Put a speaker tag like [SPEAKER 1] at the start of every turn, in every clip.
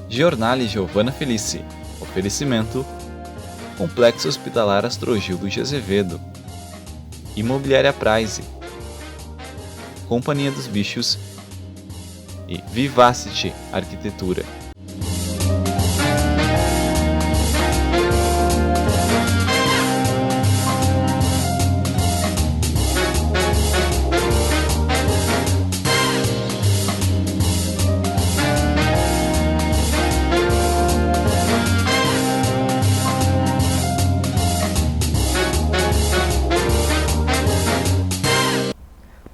[SPEAKER 1] Giornale Giovanna Felici. Oferecimento: Complexo Hospitalar Astrogildo de Azevedo, Imobiliária Prize, Companhia dos Bichos e Vivacity Arquitetura.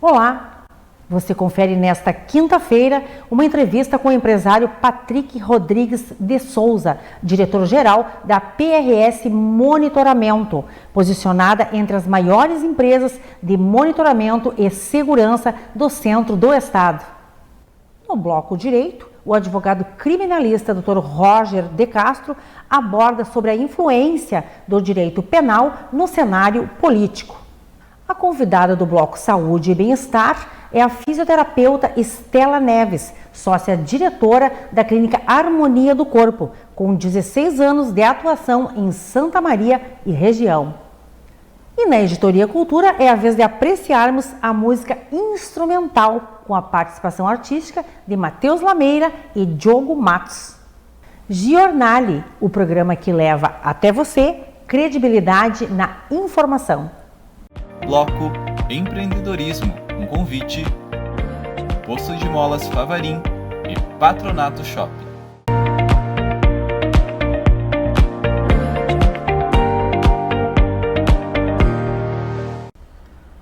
[SPEAKER 2] Olá! Você confere nesta quinta-feira uma entrevista com o empresário Patrick Rodrigues de Souza, diretor-geral da PRS Monitoramento, posicionada entre as maiores empresas de monitoramento e segurança do centro do estado. No bloco direito, o advogado criminalista Dr. Roger de Castro aborda sobre a influência do direito penal no cenário político. A convidada do bloco Saúde e Bem-Estar é a fisioterapeuta Estela Neves, sócia-diretora da Clínica Harmonia do Corpo, com 16 anos de atuação em Santa Maria e região. E na Editoria Cultura é a vez de apreciarmos a música instrumental com a participação artística de Matheus Lameira e Diogo Matos. Giornale, o programa que leva até você credibilidade na informação.
[SPEAKER 1] Bloco Empreendedorismo, um convite, Posto de Molas Favarim e Patronato Shopping.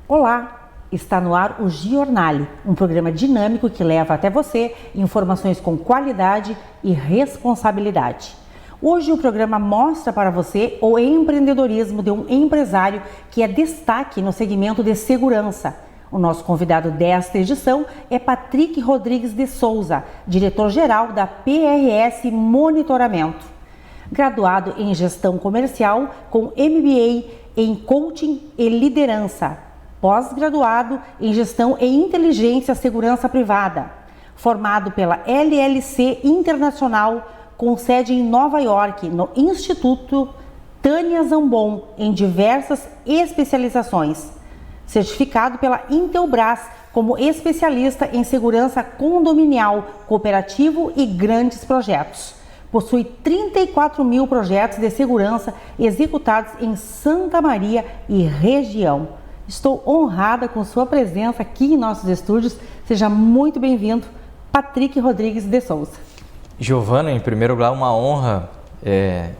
[SPEAKER 2] Olá, está no ar o Giornale, um programa dinâmico que leva até você informações com qualidade e responsabilidade. Hoje o programa mostra para você o empreendedorismo de um empresário que é destaque no segmento de segurança. O nosso convidado desta edição é Patrick Rodrigues de Souza, diretor-geral da PRS Monitoramento. Graduado em Gestão Comercial com MBA em Coaching e Liderança. Pós-graduado em Gestão e Inteligência Segurança Privada. Formado pela LLC Internacional, com sede em Nova York, no Instituto Tânia Zambon, em diversas especializações. Certificado pela Intelbras como especialista em segurança condominial, cooperativo e grandes projetos. Possui 34 mil projetos de segurança executados em Santa Maria e região. Estou honrada com sua presença aqui em nossos estúdios. Seja muito bem-vindo, Patrick Rodrigues de Souza.
[SPEAKER 3] Giovana, em primeiro lugar, uma honra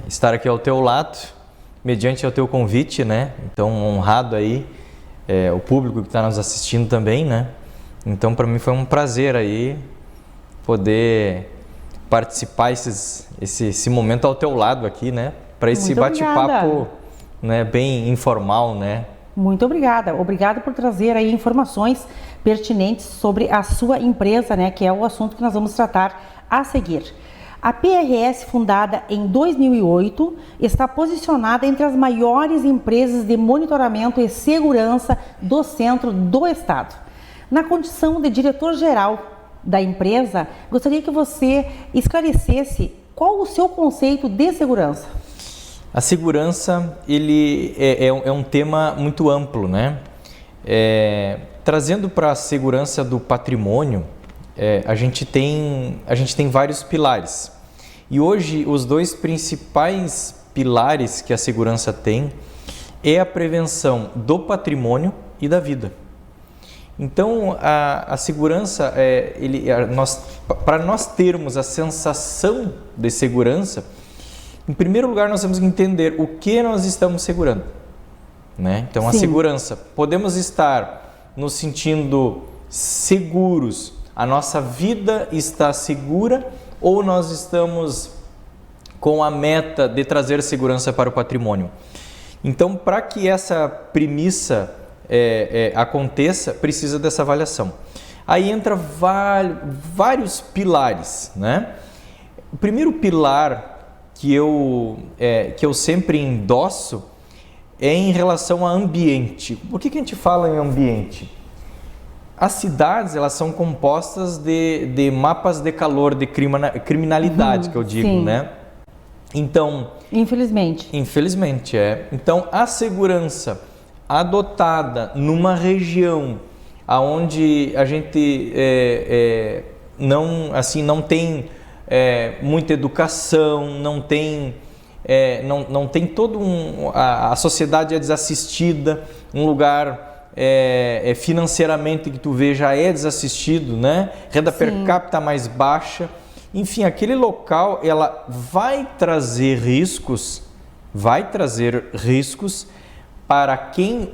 [SPEAKER 3] estar aqui ao teu lado, mediante o teu convite, né? Então, honrado aí o público que está nos assistindo também, né? Então, para mim foi um prazer aí poder participar esse momento ao teu lado aqui, né? Para esse bate-papo, né, bem informal, né?
[SPEAKER 2] Muito obrigada. Obrigada por trazer aí informações pertinentes sobre a sua empresa, né? Que é o assunto que nós vamos tratar a seguir. A PRS, fundada em 2008, está posicionada entre as maiores empresas de monitoramento e segurança do centro do estado. Na condição de diretor-geral da empresa, gostaria que você esclarecesse qual o seu conceito de segurança.
[SPEAKER 3] A segurança ele é um tema muito amplo, né? Trazendo para a segurança do patrimônio, a gente tem vários pilares. E hoje os dois principais pilares que a segurança tem é a prevenção do patrimônio e da vida. Então a segurança, para nós termos a sensação de segurança, em primeiro lugar nós temos que entender o que nós estamos segurando, né? Então a segurança, podemos estar nos sentindo seguros, a nossa vida está segura ou nós estamos com a meta de trazer segurança para o patrimônio. Então, para que essa premissa aconteça, precisa dessa avaliação. Aí entra vários pilares, né? O primeiro pilar que eu sempre endosso é em relação a ambiente. Por que a gente fala em ambiente? as cidades, elas são compostas de mapas de calor, de criminalidade, que eu digo,
[SPEAKER 2] sim.
[SPEAKER 3] né? Então...
[SPEAKER 2] Infelizmente.
[SPEAKER 3] Infelizmente, é. Então, a segurança adotada numa região onde a gente não tem muita educação, não tem todo a sociedade é desassistida, um lugar financeiramente que tu vê já é desassistido, né? Renda per capita mais baixa. Enfim, aquele local ela vai trazer riscos para quem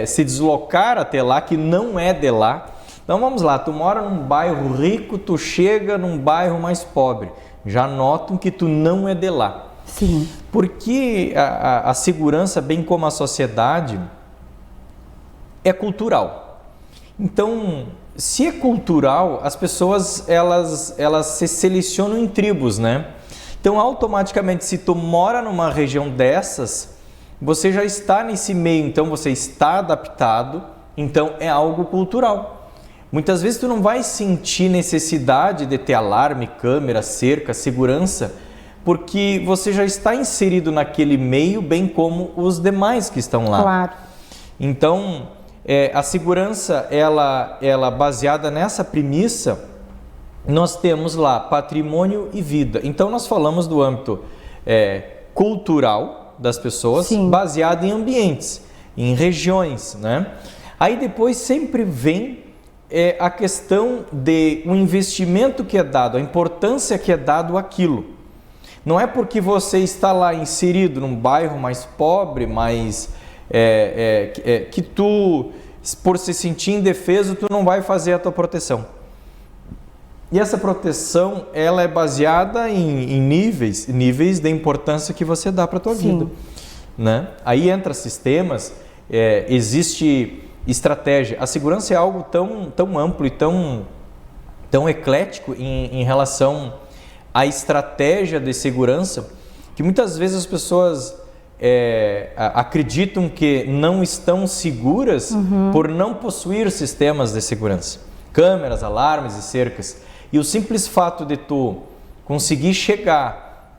[SPEAKER 3] se deslocar até lá, que não é de lá. Então vamos lá, tu mora num bairro rico, tu chega num bairro mais pobre, já notam que tu não é de lá.
[SPEAKER 2] Sim.
[SPEAKER 3] Porque a segurança, bem como a sociedade, é cultural. Então, se é cultural, as pessoas elas se selecionam em tribos, né? Então, automaticamente, se tu mora numa região dessas, você já está nesse meio, então você está adaptado, então é algo cultural. Muitas vezes tu não vai sentir necessidade de ter alarme, câmera, cerca, segurança, porque você já está inserido naquele meio, bem como os demais que estão lá.
[SPEAKER 2] Claro.
[SPEAKER 3] Então, a segurança, ela baseada nessa premissa, nós temos lá patrimônio e vida. Então, nós falamos do âmbito cultural das pessoas,
[SPEAKER 2] sim,
[SPEAKER 3] baseado em ambientes, em regiões, né? Aí depois sempre vem a questão de um investimento que é dado, a importância que é dado àquilo. Não é porque você está lá inserido num bairro mais pobre, mais que tu, por se sentir indefeso, tu não vai fazer a tua proteção. E essa proteção, ela é baseada em níveis de importância que você dá para a tua vida, né? Aí entra sistemas, existe estratégia. A segurança é algo tão amplo e tão eclético em relação à estratégia de segurança, que muitas vezes as pessoas acreditam que não estão seguras por não possuir sistemas de segurança, câmeras, alarmes e cercas. E o simples fato de tu conseguir chegar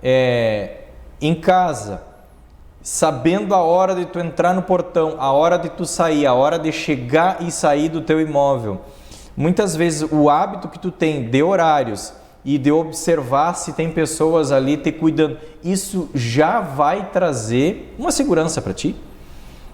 [SPEAKER 3] em casa, sabendo a hora de tu entrar no portão, a hora de tu sair, a hora de chegar e sair do teu imóvel. Muitas vezes o hábito que tu tem de horários e de observar se tem pessoas ali te cuidando, isso já vai trazer uma segurança para ti,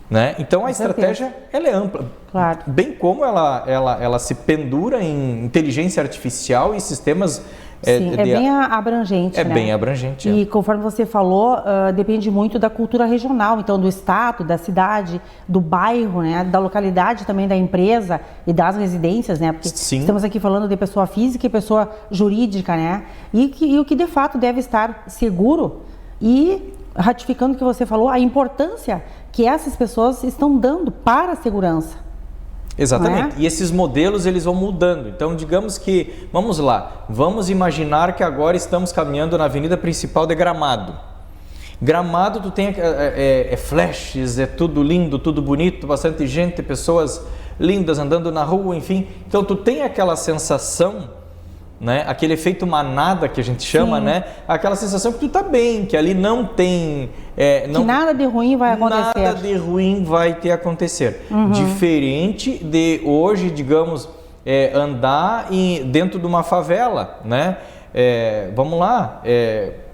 [SPEAKER 3] né? Então a estratégia ela é ampla,
[SPEAKER 2] claro,
[SPEAKER 3] bem como ela se pendura em inteligência artificial e sistemas.
[SPEAKER 2] Sim, bem abrangente, né?
[SPEAKER 3] Bem abrangente.
[SPEAKER 2] E conforme você falou, depende muito da cultura regional, então do estado, da cidade, do bairro, né? Da localidade também da empresa e das residências, né? Porque estamos aqui falando de pessoa física e pessoa jurídica, né? E o que de fato deve estar seguro, e ratificando o que você falou, a importância que essas pessoas estão dando para a segurança.
[SPEAKER 3] Exatamente. E esses modelos eles vão mudando. Então, digamos que, vamos lá, vamos imaginar que agora estamos caminhando na avenida principal de Gramado. Gramado, tu tem flashes, é tudo lindo, tudo bonito, bastante gente, pessoas lindas andando na rua, enfim. Então, tu tem aquela sensação, né? Aquele efeito manada que a gente chama, né? Aquela sensação que tu tá bem, que ali não tem...
[SPEAKER 2] que nada de ruim vai acontecer.
[SPEAKER 3] Nada de ruim vai ter acontecer. Diferente de hoje, digamos, andar dentro de uma favela, né? Vamos lá,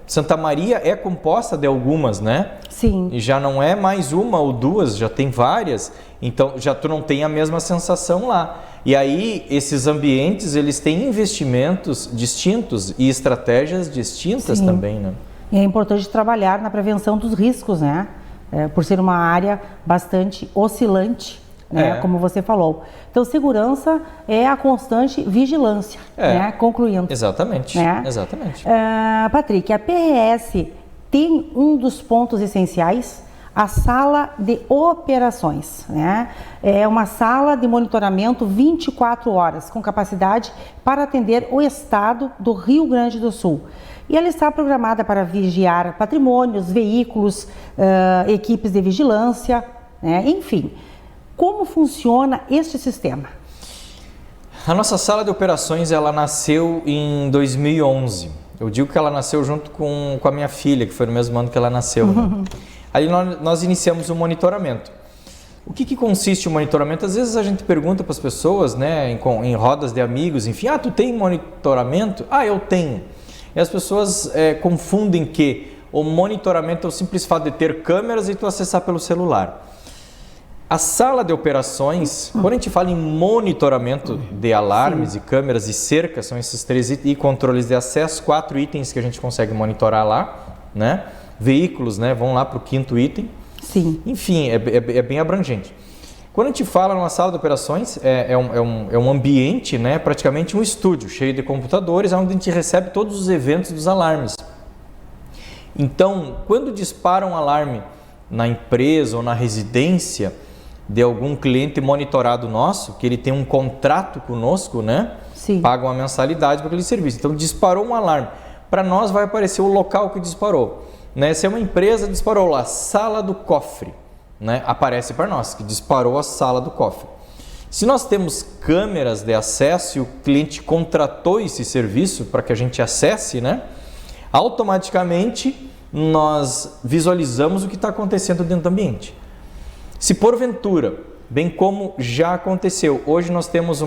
[SPEAKER 3] Santa Maria é composta de algumas, né?
[SPEAKER 2] Sim.
[SPEAKER 3] E já não é mais uma ou duas, já tem várias. Então, já tu não tem a mesma sensação lá. E aí, esses ambientes, eles têm investimentos distintos e estratégias distintas também, né?
[SPEAKER 2] E é importante trabalhar na prevenção dos riscos, né? Por ser uma área bastante oscilante, né? Como você falou. Então, segurança é a constante vigilância, né? Concluindo.
[SPEAKER 3] Exatamente,
[SPEAKER 2] né?
[SPEAKER 3] Exatamente.
[SPEAKER 2] Patrick, a PRS tem um dos pontos essenciais, a sala de operações, né? É uma sala de monitoramento 24 horas, com capacidade para atender o estado do Rio Grande do Sul. E ela está programada para vigiar patrimônios, veículos, equipes de vigilância, né? Enfim. Como funciona este sistema?
[SPEAKER 3] A nossa sala de operações, ela nasceu em 2011. Eu digo que ela nasceu junto com a minha filha, que foi no mesmo ano que ela nasceu. Né? Ali nós iniciamos o monitoramento. O que consiste o monitoramento? Às vezes a gente pergunta para as pessoas, né, em rodas de amigos, enfim, tu tem monitoramento? Eu tenho. E as pessoas confundem que o monitoramento é o simples fato de ter câmeras e tu acessar pelo celular. A sala de operações, quando a gente fala em monitoramento de alarmes e câmeras e cercas, são esses 3 itens, e controles de acesso, 4 itens que a gente consegue monitorar lá, né? Veículos, né, vão lá para o 5º item.
[SPEAKER 2] Sim.
[SPEAKER 3] Enfim, é bem abrangente. Quando a gente fala numa sala de operações, é um ambiente, né, praticamente um estúdio cheio de computadores, onde a gente recebe todos os eventos dos alarmes. Então, quando dispara um alarme na empresa ou na residência de algum cliente monitorado nosso, que ele tem um contrato conosco, né?
[SPEAKER 2] Sim.
[SPEAKER 3] Paga uma mensalidade para aquele serviço. Então, disparou um alarme. Para nós vai aparecer o local que disparou. Né? Se é uma empresa, disparou lá, sala do cofre. Né? Aparece para nós que disparou a sala do cofre. Se nós temos câmeras de acesso e o cliente contratou esse serviço para que a gente acesse, né? Automaticamente nós visualizamos o que está acontecendo dentro do ambiente. Se porventura, bem como já aconteceu, hoje nós temos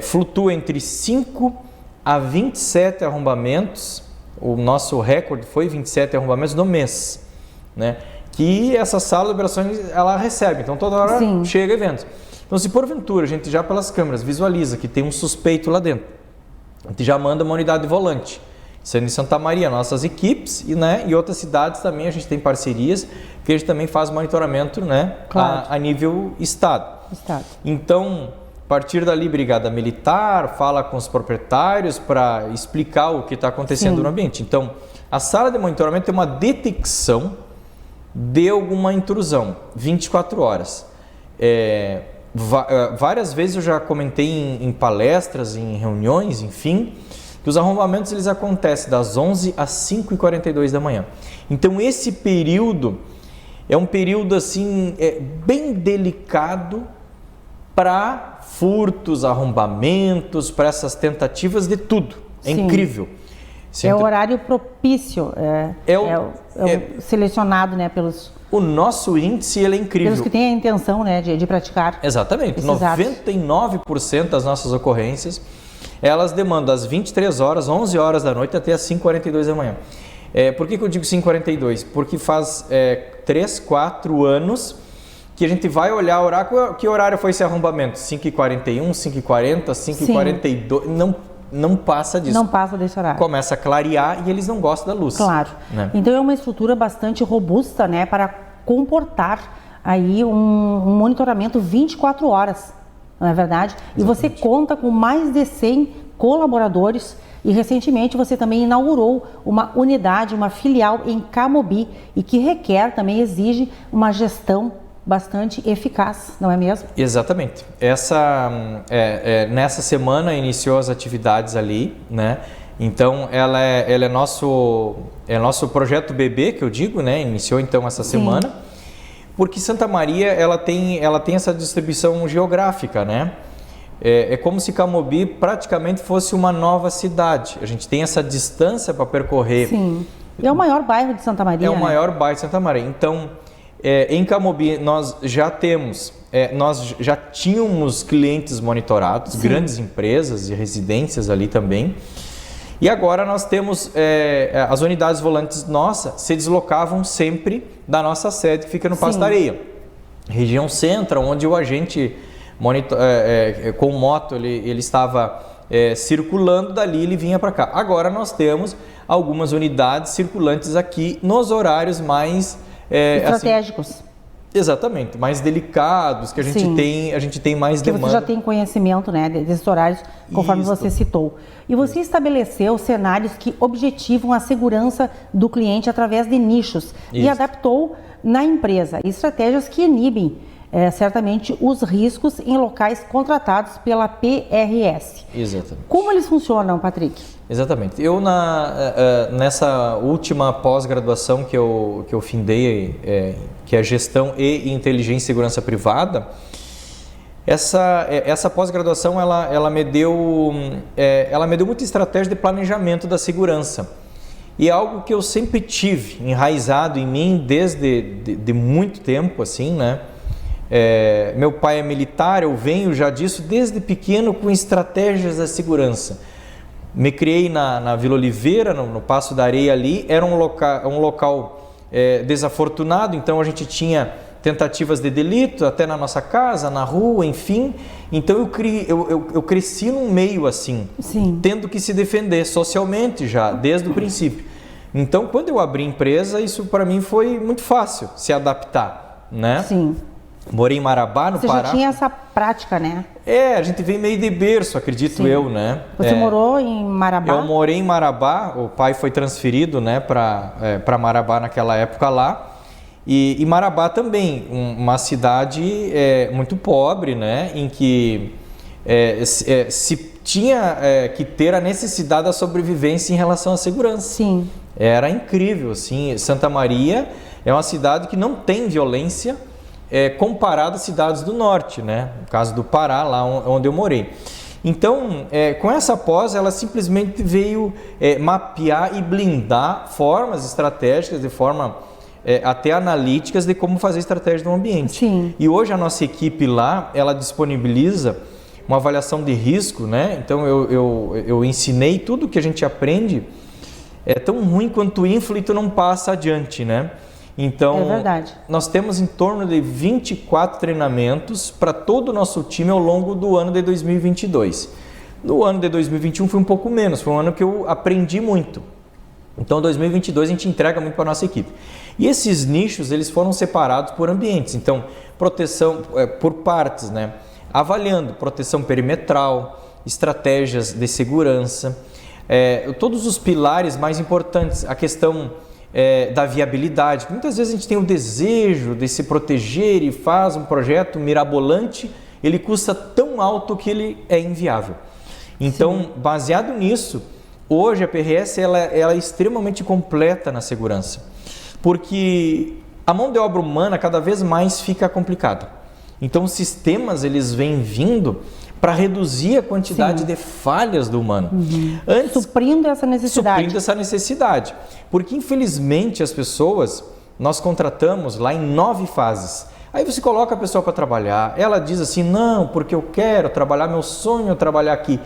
[SPEAKER 3] flutua entre 5 a 27 arrombamentos, o nosso recorde foi 27 arrombamentos no mês, né? Que essa sala de operações ela recebe, então toda hora
[SPEAKER 2] Sim.
[SPEAKER 3] chega eventos. Então se porventura a gente já pelas câmeras visualiza que tem um suspeito lá dentro, a gente já manda uma unidade de volante. Sendo em Santa Maria, nossas equipes e outras cidades também a gente tem parcerias que a gente também faz monitoramento, né,
[SPEAKER 2] claro.
[SPEAKER 3] a nível estado. Então, a partir dali, Brigada Militar fala com os proprietários para explicar o que está acontecendo no ambiente. Então, a sala de monitoramento é uma detecção de alguma intrusão, 24 horas. Várias vezes eu já comentei em palestras, em reuniões, enfim, que os arrombamentos eles acontecem das 11 às 5h42 da manhã. Então esse período é um período assim bem delicado para furtos, arrombamentos, para essas tentativas de tudo. É incrível.
[SPEAKER 2] É o horário propício, selecionado, né, pelos...
[SPEAKER 3] O nosso índice ele é incrível.
[SPEAKER 2] Pelos que têm a intenção, né, de praticar.
[SPEAKER 3] Exatamente. 99% das nossas ocorrências elas demandam às 23 horas, 11 horas da noite até às 5h42 da manhã. Por que eu digo 5h42? Porque faz 3, 4 anos que a gente vai olhar o horário. Que horário foi esse arrombamento? 5h41, 5h40, 5h42? Não passa disso.
[SPEAKER 2] Não passa desse horário.
[SPEAKER 3] Começa a clarear e eles não gostam da luz.
[SPEAKER 2] Claro.
[SPEAKER 3] Né?
[SPEAKER 2] Então é uma estrutura bastante robusta, né, para comportar aí um monitoramento 24 horas. Não é verdade? Exatamente. E você conta com mais de 100 colaboradores e recentemente você também inaugurou uma unidade, uma filial em Camobi e que requer, também exige uma gestão bastante eficaz, não é mesmo?
[SPEAKER 3] Exatamente. Nessa semana iniciou as atividades ali, né? Então ela é nosso projeto bebê, que eu digo, né? Iniciou então essa semana. Porque Santa Maria ela tem essa distribuição geográfica, né? É como se Camobi praticamente fosse uma nova cidade. A gente tem essa distância para percorrer.
[SPEAKER 2] Sim. É o maior bairro de Santa Maria.
[SPEAKER 3] É o maior bairro de Santa Maria. Então, em Camobi nós já tínhamos clientes monitorados, grandes empresas e residências ali também. E agora nós temos as unidades volantes nossas se deslocavam sempre da nossa sede que fica no Pasto da Areia, região centro, onde o agente com moto ele estava circulando, dali ele vinha para cá. Agora nós temos algumas unidades circulantes aqui nos horários mais
[SPEAKER 2] estratégicos.
[SPEAKER 3] Assim, exatamente, mais delicados, que a gente tem mais demanda.
[SPEAKER 2] Você já tem conhecimento, né, desses horários, conforme você citou. E você estabeleceu cenários que objetivam a segurança do cliente através de nichos e adaptou na empresa estratégias que inibem certamente os riscos em locais contratados pela PRS.
[SPEAKER 3] Exatamente.
[SPEAKER 2] Como eles funcionam, Patrick?
[SPEAKER 3] Exatamente. Eu, nessa última pós-graduação que eu findei, que é Gestão e Inteligência e Segurança Privada, essa pós-graduação ela me deu muita estratégia de planejamento da segurança. E é algo que eu sempre tive enraizado em mim desde de muito tempo, assim, né? Meu pai é militar, eu venho já disso desde pequeno com estratégias da segurança. Me criei na Vila Oliveira, no Passo da Areia ali, era um local desafortunado, então a gente tinha tentativas de delito até na nossa casa, na rua, enfim. Então eu cresci num meio assim,
[SPEAKER 2] Sim.
[SPEAKER 3] tendo que se defender socialmente já, desde o princípio. Então, quando eu abri empresa, isso para mim foi muito fácil, se adaptar, né?
[SPEAKER 2] Sim.
[SPEAKER 3] Morei em Marabá, no Pará.
[SPEAKER 2] Você já tinha essa prática, né?
[SPEAKER 3] A gente veio meio de berço, acredito
[SPEAKER 2] Sim.
[SPEAKER 3] eu, né?
[SPEAKER 2] Você morou em Marabá?
[SPEAKER 3] Eu morei em Marabá, o pai foi transferido, né, para Marabá naquela época lá. E Marabá também, uma cidade muito pobre, né, em que se tinha que ter a necessidade da sobrevivência em relação à segurança.
[SPEAKER 2] Sim.
[SPEAKER 3] Era incrível, assim. Santa Maria é uma cidade que não tem violência comparado às cidades do norte, né? No caso do Pará, lá onde eu morei. Então, com essa pós, ela simplesmente veio mapear e blindar formas estratégicas, de forma até analíticas, de como fazer estratégia do ambiente.
[SPEAKER 2] Sim.
[SPEAKER 3] E hoje a nossa equipe lá, ela disponibiliza uma avaliação de risco, né? Então, eu ensinei tudo que a gente aprende. É tão ruim quanto o ínfluo e tu não passa adiante, né? Então,
[SPEAKER 2] é verdade.
[SPEAKER 3] Nós temos em torno de 24 treinamentos para todo o nosso time ao longo do ano de 2022. No ano de 2021 foi um pouco menos, foi um ano que eu aprendi muito. Então, em 2022 a gente entrega muito para a nossa equipe. E esses nichos, eles foram separados por ambientes. Então, proteção por partes, né? Avaliando proteção perimetral, estratégias de segurança, todos os pilares mais importantes, a questão da viabilidade. Muitas vezes a gente tem o desejo de se proteger e faz um projeto mirabolante, ele custa tão alto que ele é inviável. Então, sim, baseado nisso, hoje a PRS ela é extremamente completa na segurança, porque a mão de obra humana cada vez mais fica complicada. Então, os sistemas eles vêm vindo para reduzir a quantidade, sim, de falhas do humano.
[SPEAKER 2] Uhum. Suprindo essa necessidade.
[SPEAKER 3] Suprindo essa necessidade. Porque, infelizmente, as pessoas, nós contratamos lá em 9 fases. Aí você coloca a pessoa para trabalhar, ela diz assim, não, porque eu quero trabalhar, meu sonho é trabalhar aqui.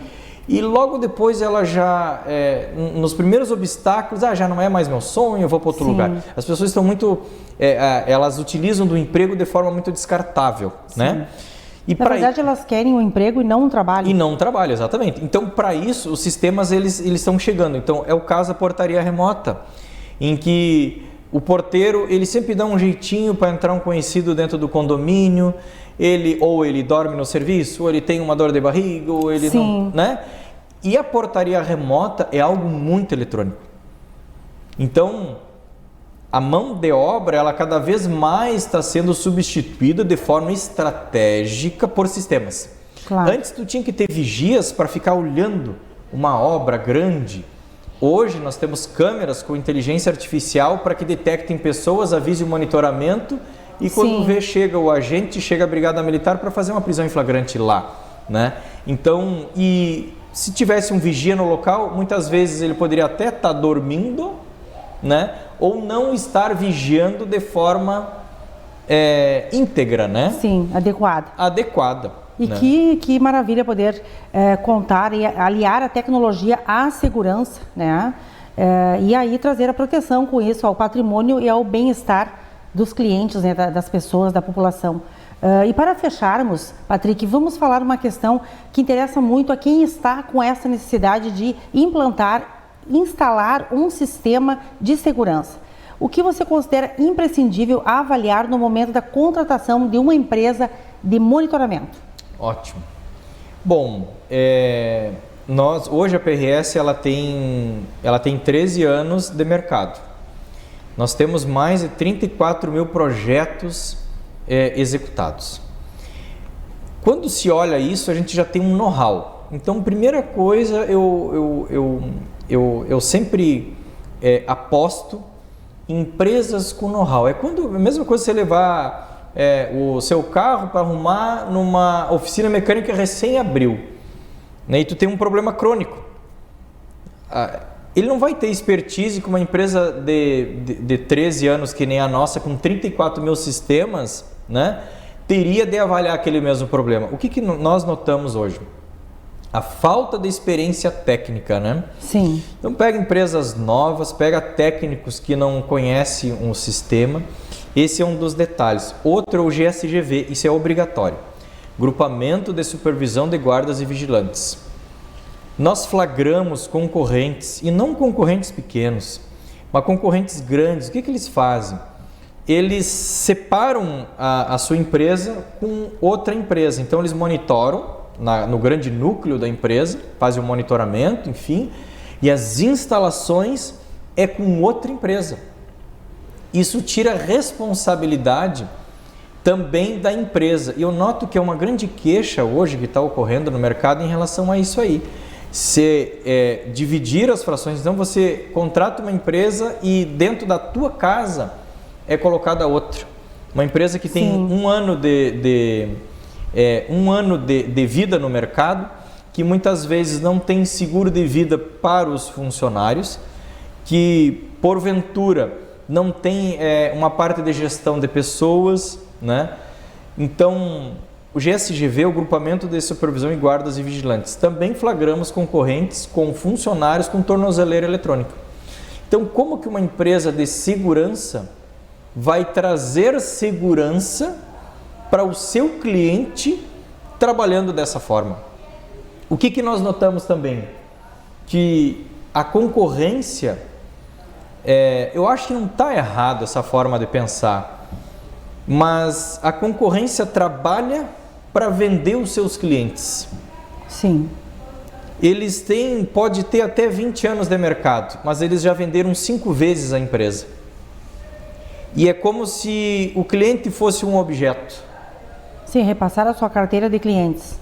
[SPEAKER 3] E logo depois ela já, nos primeiros obstáculos, já não é mais meu sonho, eu vou para outro, sim, lugar. As pessoas estão muito, elas utilizam do emprego de forma muito descartável, sim, né? E
[SPEAKER 2] na verdade, elas querem um emprego e não um trabalho.
[SPEAKER 3] E não um trabalho, exatamente. Então, para isso, os sistemas eles estão chegando. Então, é o caso da portaria remota, em que o porteiro ele sempre dá um jeitinho para entrar um conhecido dentro do condomínio. Ou ele dorme no serviço, ou ele tem uma dor de barriga, ou ele, sim, não, né? E a portaria remota é algo muito eletrônico. Então, a mão de obra, ela cada vez mais está sendo substituída de forma estratégica por sistemas.
[SPEAKER 2] Claro.
[SPEAKER 3] Antes tu tinha que ter vigias para ficar olhando uma obra grande. Hoje nós temos câmeras com inteligência artificial para que detectem pessoas, avise o monitoramento e quando, sim, vê, chega o agente, chega a Brigada Militar para fazer uma prisão em flagrante lá, né? Então, e se tivesse um vigia no local, muitas vezes ele poderia até estar dormindo, né? Ou não estar vigiando de forma íntegra, né?
[SPEAKER 2] Sim,
[SPEAKER 3] adequada.
[SPEAKER 2] E
[SPEAKER 3] né?
[SPEAKER 2] que maravilha poder contar e aliar a tecnologia à segurança, né? E aí trazer a proteção com isso ao patrimônio e ao bem-estar dos clientes, né? Das pessoas, da população. E para fecharmos, Patrick, vamos falar uma questão que interessa muito a quem está com essa necessidade de instalar um sistema de segurança. O que você considera imprescindível a avaliar no momento da contratação de uma empresa de monitoramento?
[SPEAKER 3] Ótimo. Bom, hoje a PRS ela tem 13 anos de mercado. Nós temos mais de 34 mil projetos executados. Quando se olha isso, a gente já tem um know-how. Então, primeira coisa, eu sempre aposto em empresas com know-how. É a mesma coisa você levar o seu carro para arrumar numa oficina mecânica recém abriu, né, e tu tem um problema crônico. Ele não vai ter expertise com uma empresa de 13 anos que nem a nossa, com 34 mil sistemas, né, teria de avaliar aquele mesmo problema. O que nós notamos hoje? A falta de experiência técnica, né?
[SPEAKER 2] Sim.
[SPEAKER 3] Então pega empresas novas, pega técnicos que não conhecem um sistema. Esse é um dos detalhes. Outro é o GSGV, isso é obrigatório. Grupamento de Supervisão de Guardas e Vigilantes. Nós flagramos concorrentes, e não concorrentes pequenos, mas concorrentes grandes. O que eles fazem? Eles separam a sua empresa com outra empresa. Então eles monitoram no grande núcleo da empresa, fazem o monitoramento, enfim, e as instalações é com outra empresa. Isso tira responsabilidade também da empresa. E eu noto que é uma grande queixa hoje que está ocorrendo no mercado em relação a isso aí. Se dividir as frações, então você contrata uma empresa e dentro da tua casa é colocada outra. Uma empresa que tem um ano de vida no mercado, que muitas vezes não tem seguro de vida para os funcionários, que porventura não tem uma parte de gestão de pessoas, né? Então, o GSGV, o Grupamento de Supervisão e Guardas e Vigilantes, também flagramos concorrentes com funcionários com tornozeleira eletrônica. Então, como que uma empresa de segurança vai trazer segurança para o seu cliente trabalhando dessa forma? O que nós notamos também? Que a concorrência, eu acho que não está errado essa forma de pensar, mas a concorrência trabalha para vender os seus clientes.
[SPEAKER 2] Sim.
[SPEAKER 3] Eles pode ter até 20 anos de mercado, mas eles já venderam 5 vezes a empresa. E é como se o cliente fosse um objeto.
[SPEAKER 2] Sim, repassar a sua carteira de clientes.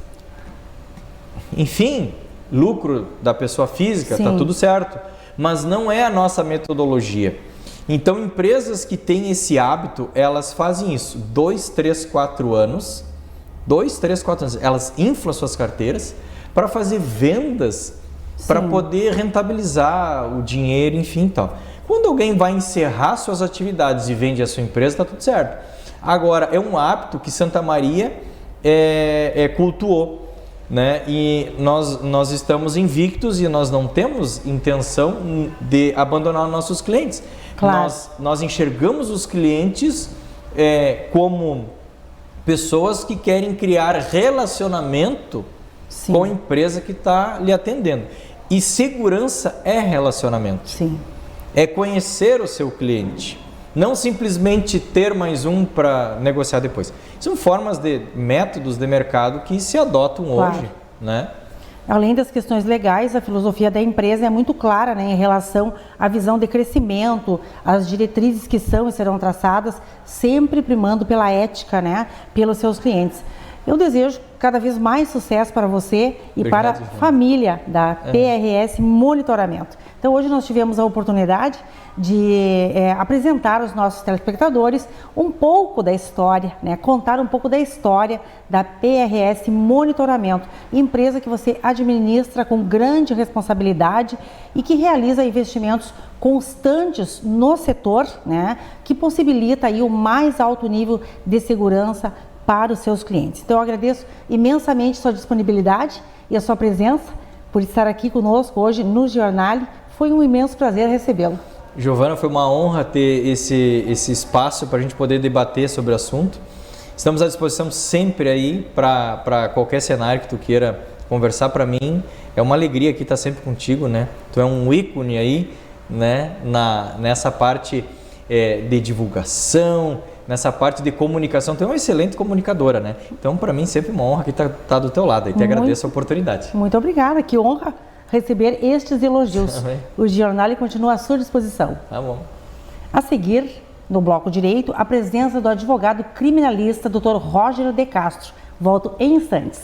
[SPEAKER 3] Enfim, lucro da pessoa física, está tudo certo. Mas não é a nossa metodologia. Então, empresas que têm esse hábito, elas fazem isso. 2, 3, 4 anos. Elas inflam suas carteiras para fazer vendas, para poder rentabilizar o dinheiro, enfim, tal. Quando alguém vai encerrar suas atividades e vende a sua empresa, está tudo certo. Agora, é um hábito que Santa Maria cultuou, né? E nós estamos invictos e nós não temos intenção de abandonar nossos clientes.
[SPEAKER 2] Claro.
[SPEAKER 3] Nós enxergamos os clientes como pessoas que querem criar relacionamento com a empresa que está lhe atendendo. E segurança é relacionamento.
[SPEAKER 2] Sim.
[SPEAKER 3] É conhecer o seu cliente, não simplesmente ter mais um para negociar depois. São formas métodos de mercado que se adotam hoje, né?
[SPEAKER 2] Além das questões legais, a filosofia da empresa é muito clara, né, em relação à visão de crescimento, as diretrizes que são e serão traçadas, sempre primando pela ética, né, pelos seus clientes. Eu desejo cada vez mais sucesso para você e para a família da PRS Monitoramento. Então, hoje nós tivemos a oportunidade de apresentar aos nossos telespectadores um pouco da história, né? Contar um pouco da história da PRS Monitoramento, empresa que você administra com grande responsabilidade e que realiza investimentos constantes no setor, né? Que possibilita aí o mais alto nível de segurança para os seus clientes. Então, eu agradeço imensamente a sua disponibilidade e a sua presença por estar aqui conosco hoje no Giornale. Foi um imenso prazer recebê-lo.
[SPEAKER 3] Giovana, foi uma honra ter esse espaço para a gente poder debater sobre o assunto. Estamos à disposição sempre aí para qualquer cenário que tu queira conversar. Para mim é uma alegria aqui estar sempre contigo, né? Tu é um ícone aí, né? Nessa parte de divulgação, nessa parte de comunicação. Tu é uma excelente comunicadora, né? Então, para mim, sempre uma honra aqui estar do teu lado. E te agradeço a oportunidade.
[SPEAKER 2] Muito obrigada. Que honra receber estes elogios. O Giornale continua à sua disposição.
[SPEAKER 3] Tá bom.
[SPEAKER 2] A seguir, No bloco direito, a presença do advogado criminalista Dr. Roger de Castro. Volto em instantes.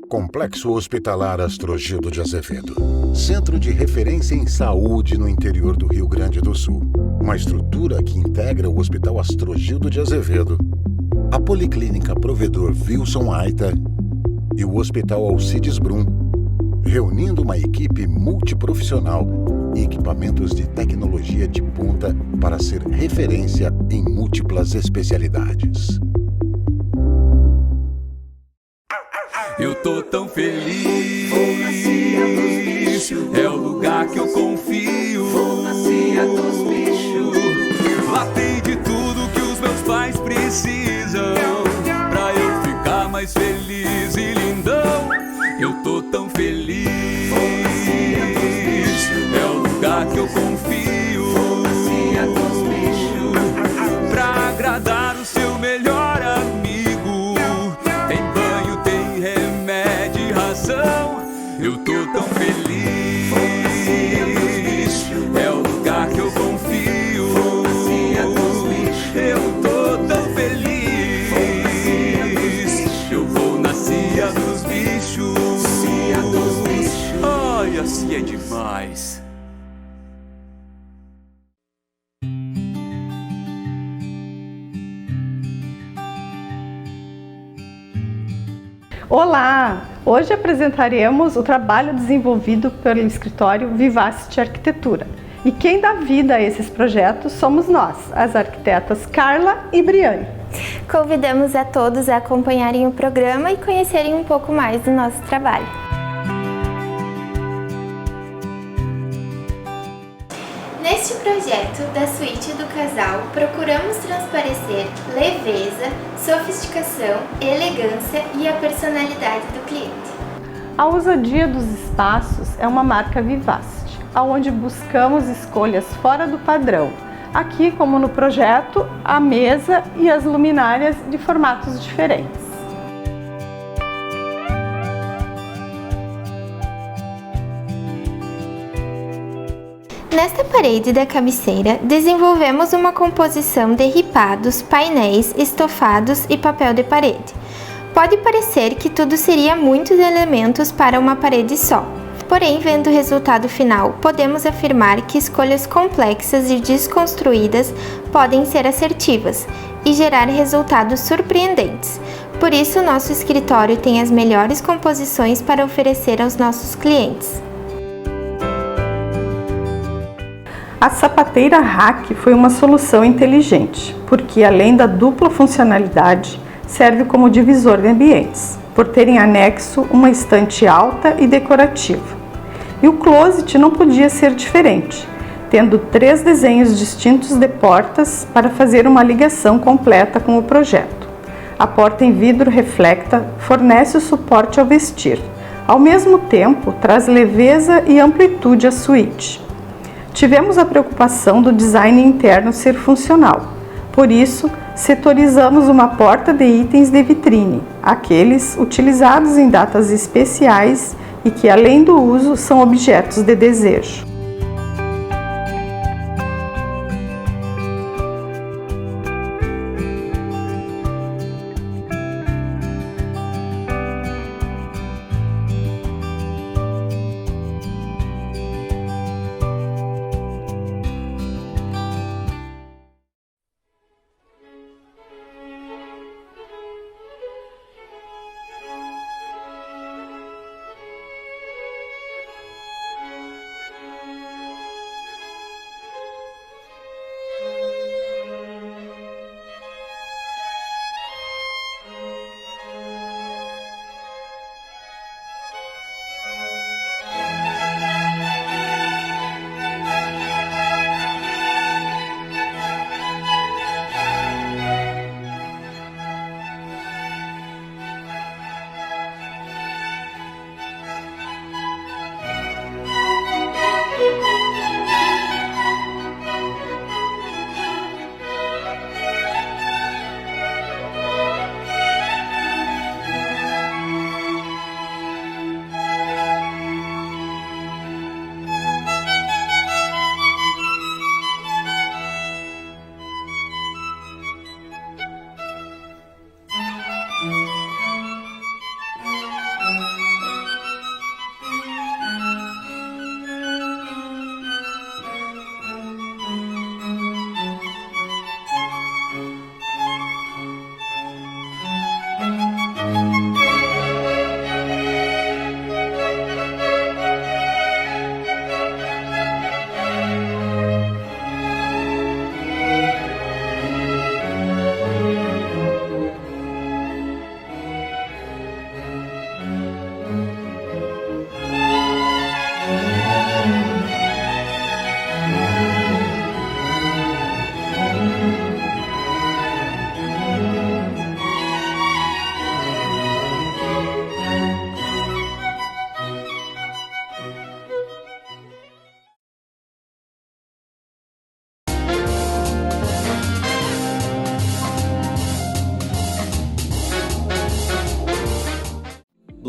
[SPEAKER 4] Complexo Hospitalar Astrogildo de Azevedo. Centro de referência em saúde no interior do Rio Grande do Sul. Uma estrutura que integra o Hospital Astrogildo de Azevedo, a Policlínica Provedor Wilson Aita e o Hospital Alcides Brum, reunindo uma equipe multiprofissional e equipamentos de tecnologia de ponta para ser referência em múltiplas especialidades.
[SPEAKER 5] Eu tô tão feliz, é o lugar que eu confio. Lá tem de tudo que os meus pais precisam pra eu ficar mais feliz e lindão. Eu tô tão feliz, é o lugar que eu confio pra agradar o seu melhor amigo. Eu tô tão feliz, é o lugar que eu confio. Eu tô tão feliz, eu vou na cia dos bichos. Ai, assim é demais.
[SPEAKER 6] Olá! Hoje apresentaremos o trabalho desenvolvido pelo escritório Vivacity Arquitetura. E quem dá vida a esses projetos somos nós, as arquitetas Carla e Briane.
[SPEAKER 7] Convidamos a todos a acompanharem o programa e conhecerem um pouco mais do nosso trabalho. Neste projeto da suíte do casal, procuramos transparecer leveza, sofisticação, elegância e a personalidade do cliente.
[SPEAKER 6] A ousadia dos espaços é uma marca Vivacity, onde buscamos escolhas fora do padrão. Aqui, como no projeto, a mesa e as luminárias de formatos diferentes.
[SPEAKER 7] Nesta parede da cabeceira, desenvolvemos uma composição de ripados, painéis, estofados e papel de parede. Pode parecer que tudo seria muitos elementos para uma parede só. Porém, vendo o resultado final, podemos afirmar que escolhas complexas e desconstruídas podem ser assertivas e gerar resultados surpreendentes. Por isso, nosso escritório tem as melhores composições para oferecer aos nossos clientes.
[SPEAKER 6] A sapateira rack foi uma solução inteligente, porque além da dupla funcionalidade, serve como divisor de ambientes, por ter em anexo uma estante alta e decorativa. E o closet não podia ser diferente, tendo 3 desenhos distintos de portas para fazer uma ligação completa com o projeto. A porta em vidro reflecta fornece o suporte ao vestir, ao mesmo tempo traz leveza e amplitude à suíte. Tivemos a preocupação do design interno ser funcional, por isso setorizamos uma porta de itens de vitrine, aqueles utilizados em datas especiais e que, além do uso, são objetos de desejo.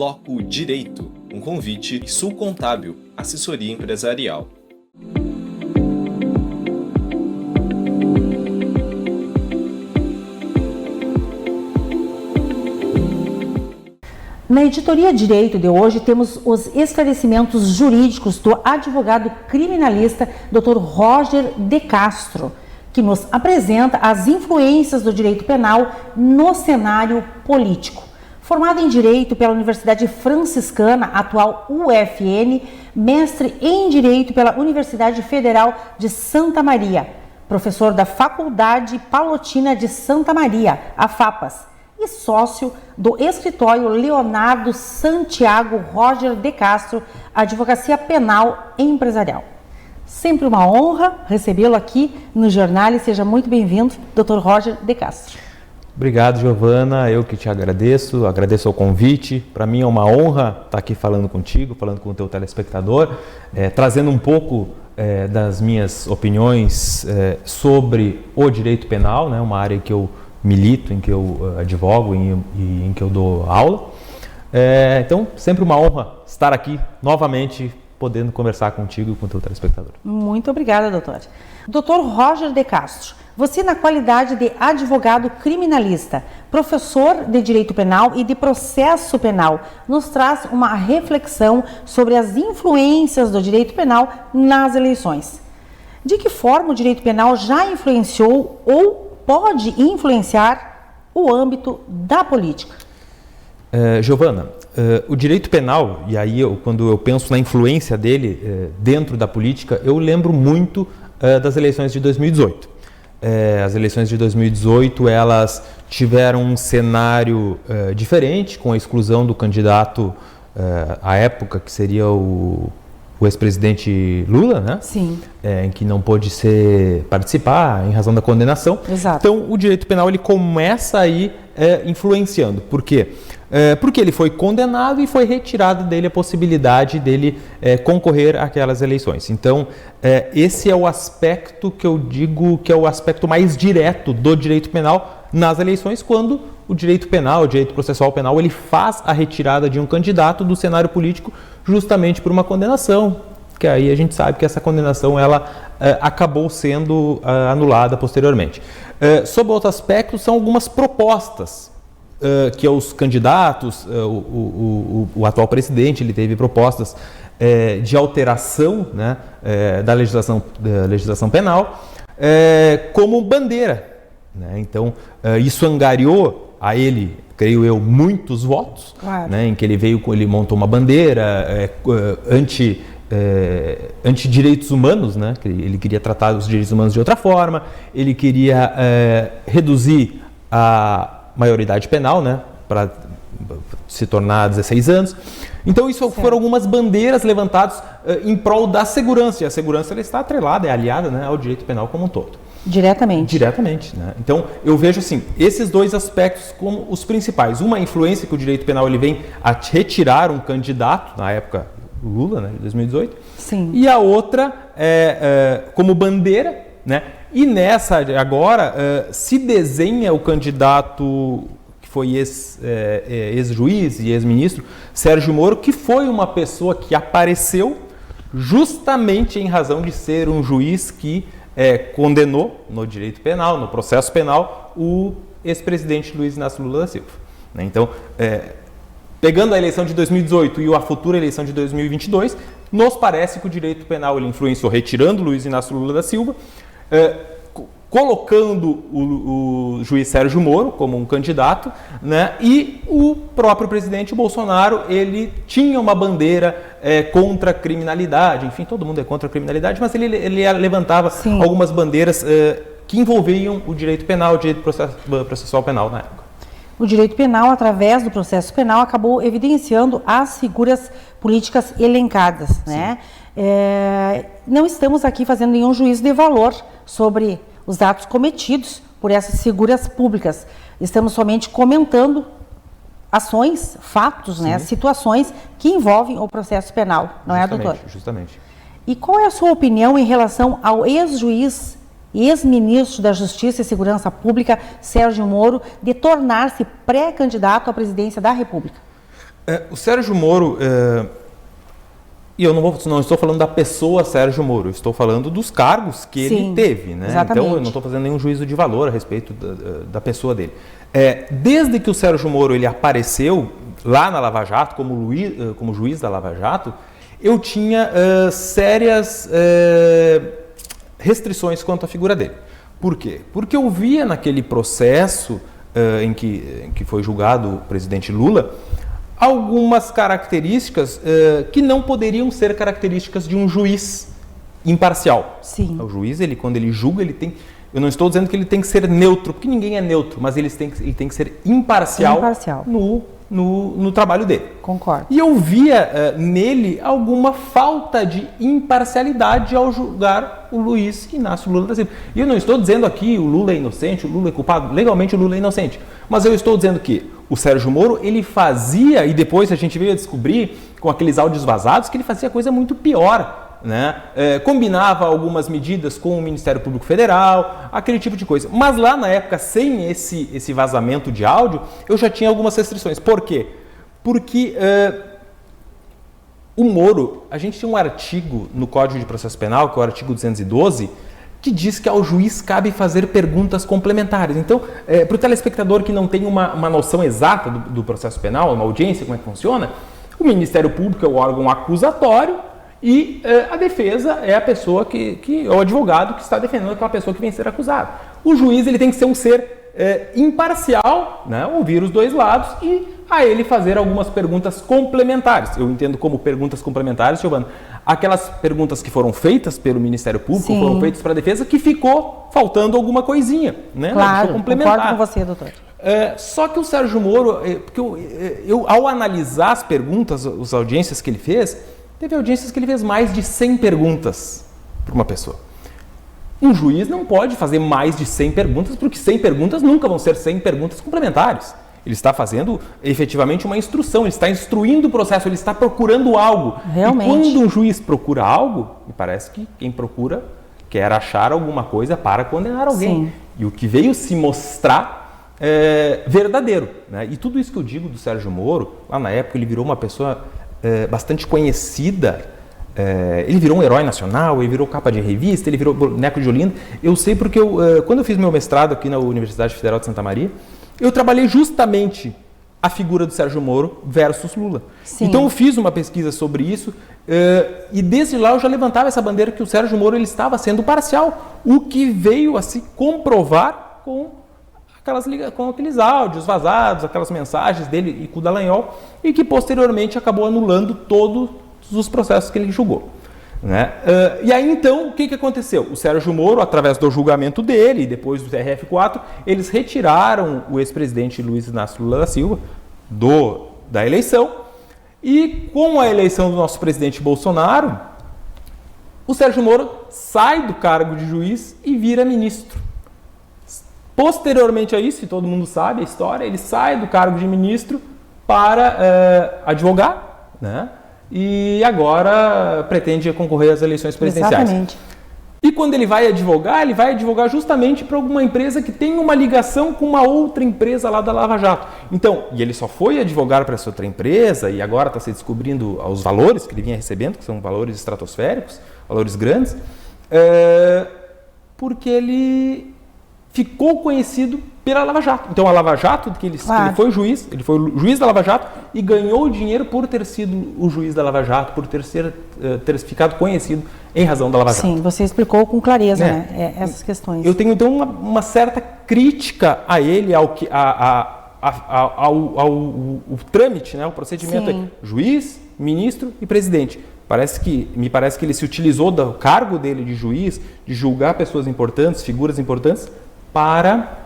[SPEAKER 1] Bloco Direito, um convite Sul Contábil, assessoria empresarial.
[SPEAKER 2] Na editoria Direito de hoje temos os esclarecimentos jurídicos do advogado criminalista Dr. Roger de Castro, que nos apresenta as influências do direito penal no cenário político. Formado em Direito pela Universidade Franciscana, atual UFN, mestre em Direito pela Universidade Federal de Santa Maria, professor da Faculdade Palotina de Santa Maria, a FAPAS, e sócio do escritório Leonardo Santiago Roger de Castro, Advocacia Penal e Empresarial. Sempre uma honra recebê-lo aqui no Jornal. Seja muito bem-vindo, Dr. Roger de Castro.
[SPEAKER 3] Obrigado, Giovana. Eu que te agradeço o convite. Para mim é uma honra estar aqui falando contigo, falando com o teu telespectador, trazendo um pouco das minhas opiniões sobre o direito penal, né, uma área que eu milito, em que eu advogo e em que eu dou aula. Então, sempre uma honra estar aqui novamente, podendo conversar contigo e com o teu telespectador.
[SPEAKER 2] Muito obrigada, doutor. Doutor Roger de Castro, você, na qualidade de advogado criminalista, professor de Direito Penal e de Processo Penal, nos traz uma reflexão sobre as influências do direito penal nas eleições. De que forma o direito penal já influenciou ou pode influenciar o âmbito da política?
[SPEAKER 3] Giovana, o direito penal, e aí quando eu penso na influência dele dentro da política, eu lembro muito das eleições de 2018. As eleições de 2018, elas tiveram um cenário diferente, com a exclusão do candidato à época, que seria o ex-presidente Lula, né?
[SPEAKER 2] Sim.
[SPEAKER 3] Em que não pôde participar em razão da condenação.
[SPEAKER 2] Exato.
[SPEAKER 3] Então, o direito penal ele começa aí influenciando. Por quê? Porque ele foi condenado e foi retirado dele a possibilidade dele concorrer àquelas eleições. Então, esse é o aspecto que eu digo que é o aspecto mais direto do direito penal nas eleições, quando o direito penal, o direito processual penal, ele faz a retirada de um candidato do cenário político justamente por uma condenação, que aí a gente sabe que essa condenação ela acabou sendo anulada posteriormente. Sob outro aspecto, são algumas propostas que os candidatos, o atual presidente, ele teve propostas de alteração, né, da legislação penal como bandeira, né? Então, isso angariou a ele, creio eu, muitos votos,
[SPEAKER 2] claro,
[SPEAKER 3] né, em que ele montou uma bandeira anti-direitos humanos, né, que ele queria tratar os direitos humanos de outra forma, ele queria reduzir a maioridade penal, né, para se tornar 16 anos. Então, isso foram algumas bandeiras levantadas em prol da segurança, e a segurança ela está atrelada, é aliada, né, ao direito penal como um todo. Diretamente, né? Então, eu vejo assim, esses dois aspectos como os principais. Uma influência que o direito penal ele vem a retirar um candidato, na época Lula, né, de 2018.
[SPEAKER 2] Sim.
[SPEAKER 3] E a outra como bandeira, né? E nessa agora se desenha o candidato que foi ex-juiz e ex-ministro, Sérgio Moro, que foi uma pessoa que apareceu justamente em razão de ser um juiz que condenou no direito penal, no processo penal, o ex-presidente Luiz Inácio Lula da Silva. Então, pegando a eleição de 2018 e a futura eleição de 2022, nos parece que o direito penal ele influenciou retirando Luiz Inácio Lula da Silva, colocando o juiz Sérgio Moro como um candidato, né? E o próprio presidente Bolsonaro, ele tinha uma bandeira contra a criminalidade, enfim, todo mundo é contra a criminalidade, mas ele levantava
[SPEAKER 2] Sim.
[SPEAKER 3] algumas bandeiras que envolviam o direito penal, o direito processual penal na época.
[SPEAKER 2] O direito penal, através do processo penal, acabou evidenciando as figuras políticas elencadas, né? Não estamos aqui fazendo nenhum juízo de valor sobre os atos cometidos por essas figuras públicas. Estamos somente comentando ações, fatos, né, situações que envolvem o processo penal, não é, doutor?
[SPEAKER 3] Justamente.
[SPEAKER 2] E qual é a sua opinião em relação ao ex-juiz e ex-ministro da Justiça e Segurança Pública, Sérgio Moro, de tornar-se pré-candidato à presidência da República?
[SPEAKER 3] O Sérgio Moro, e eu não estou falando da pessoa Sérgio Moro, eu estou falando dos cargos que ele teve, né?
[SPEAKER 2] Exatamente.
[SPEAKER 3] Então eu não estou fazendo nenhum juízo de valor a respeito da pessoa dele. Desde que o Sérgio Moro ele apareceu lá na Lava Jato, como juiz da Lava Jato, eu tinha sérias restrições quanto à figura dele. Por quê? Porque eu via naquele processo em que foi julgado o presidente Lula algumas características que não poderiam ser características de um juiz imparcial.
[SPEAKER 2] Sim.
[SPEAKER 3] O juiz, quando ele julga, ele tem... Eu não estou dizendo que ele tem que ser neutro, porque ninguém é neutro, mas ele tem que ser imparcial. No trabalho dele.
[SPEAKER 2] Concordo.
[SPEAKER 3] E eu via nele alguma falta de imparcialidade ao julgar o Luiz Inácio Lula da Silva. E eu não estou dizendo aqui o Lula é inocente, o Lula é culpado, legalmente o Lula é inocente. Mas eu estou dizendo que o Sérgio Moro, ele fazia, e depois a gente veio a descobrir com aqueles áudios vazados, que ele fazia coisa muito pior. Né? Combinava algumas medidas com o Ministério Público Federal, aquele tipo de coisa. Mas lá na época, sem esse vazamento de áudio, eu já tinha algumas restrições. Por quê? Porque o Moro, a gente tinha um artigo no Código de Processo Penal, que é o artigo 212, que diz que ao juiz cabe fazer perguntas complementares. Então, para o telespectador que não tem uma noção exata do processo penal, uma audiência, como é que funciona, o Ministério Público é o órgão acusatório, e a defesa é a pessoa é o advogado que está defendendo aquela pessoa que vem ser acusada. O juiz ele tem que ser um ser imparcial, né? Ouvir os dois lados e a ele fazer algumas perguntas complementares. Eu entendo como perguntas complementares, Giovana, aquelas perguntas que foram feitas pelo Ministério Público, foram feitas para a defesa, que ficou faltando alguma coisinha, né?
[SPEAKER 2] Claro, concordo com você, doutor.
[SPEAKER 3] Só que o Sérgio Moro, porque eu ao analisar as perguntas, as audiências que ele fez, teve audiências que ele fez mais de 100 perguntas para uma pessoa. Um juiz não pode fazer mais de 100 perguntas, porque 100 perguntas nunca vão ser 100 perguntas complementares. Ele está fazendo efetivamente uma instrução, ele está instruindo o processo, ele está procurando algo.
[SPEAKER 2] Realmente.
[SPEAKER 3] E quando um juiz procura algo, me parece que quem procura quer achar alguma coisa para condenar alguém.
[SPEAKER 2] Sim.
[SPEAKER 3] E o que veio se mostrar verdadeiro. Né? E tudo isso que eu digo do Sérgio Moro, lá na época ele virou uma pessoa bastante conhecida, ele virou um herói nacional, ele virou capa de revista, ele virou boneco de Olinda. Eu sei porque quando eu fiz meu mestrado aqui na Universidade Federal de Santa Maria, eu trabalhei justamente a figura do Sérgio Moro versus Lula. Sim. Então eu fiz uma pesquisa sobre isso e desde lá eu já levantava essa bandeira que o Sérgio Moro ele estava sendo parcial, o que veio a se comprovar com aqueles áudios vazados, aquelas mensagens dele e com o Dallagnol, e que posteriormente acabou anulando todos os processos que ele julgou. Né? E aí então, o que aconteceu? O Sérgio Moro, através do julgamento dele, e depois do TRF4, eles retiraram o ex-presidente Luiz Inácio Lula da Silva da eleição, e com a eleição do nosso presidente Bolsonaro, o Sérgio Moro sai do cargo de juiz e vira ministro. Posteriormente a isso, e todo mundo sabe a história, ele sai do cargo de ministro para advogar, né? E agora pretende concorrer às eleições presidenciais.
[SPEAKER 2] Exatamente.
[SPEAKER 3] E quando ele vai advogar justamente para alguma empresa que tem uma ligação com uma outra empresa lá da Lava Jato. Então, e ele só foi advogar para essa outra empresa e agora está se descobrindo os valores que ele vinha recebendo, que são valores estratosféricos, valores grandes, porque ele ficou conhecido pela Lava Jato. Então a Lava Jato, que ele foi o juiz da Lava Jato e ganhou dinheiro por ter sido o juiz da Lava Jato, por ter ficado conhecido em razão da Lava Jato.
[SPEAKER 2] Sim, você explicou com clareza, né? Essas questões.
[SPEAKER 3] Eu tenho então uma certa crítica a ele, ao trâmite, né? O procedimento juiz, ministro e presidente. Me parece que ele se utilizou do cargo dele de juiz, de julgar pessoas importantes, figuras importantes, para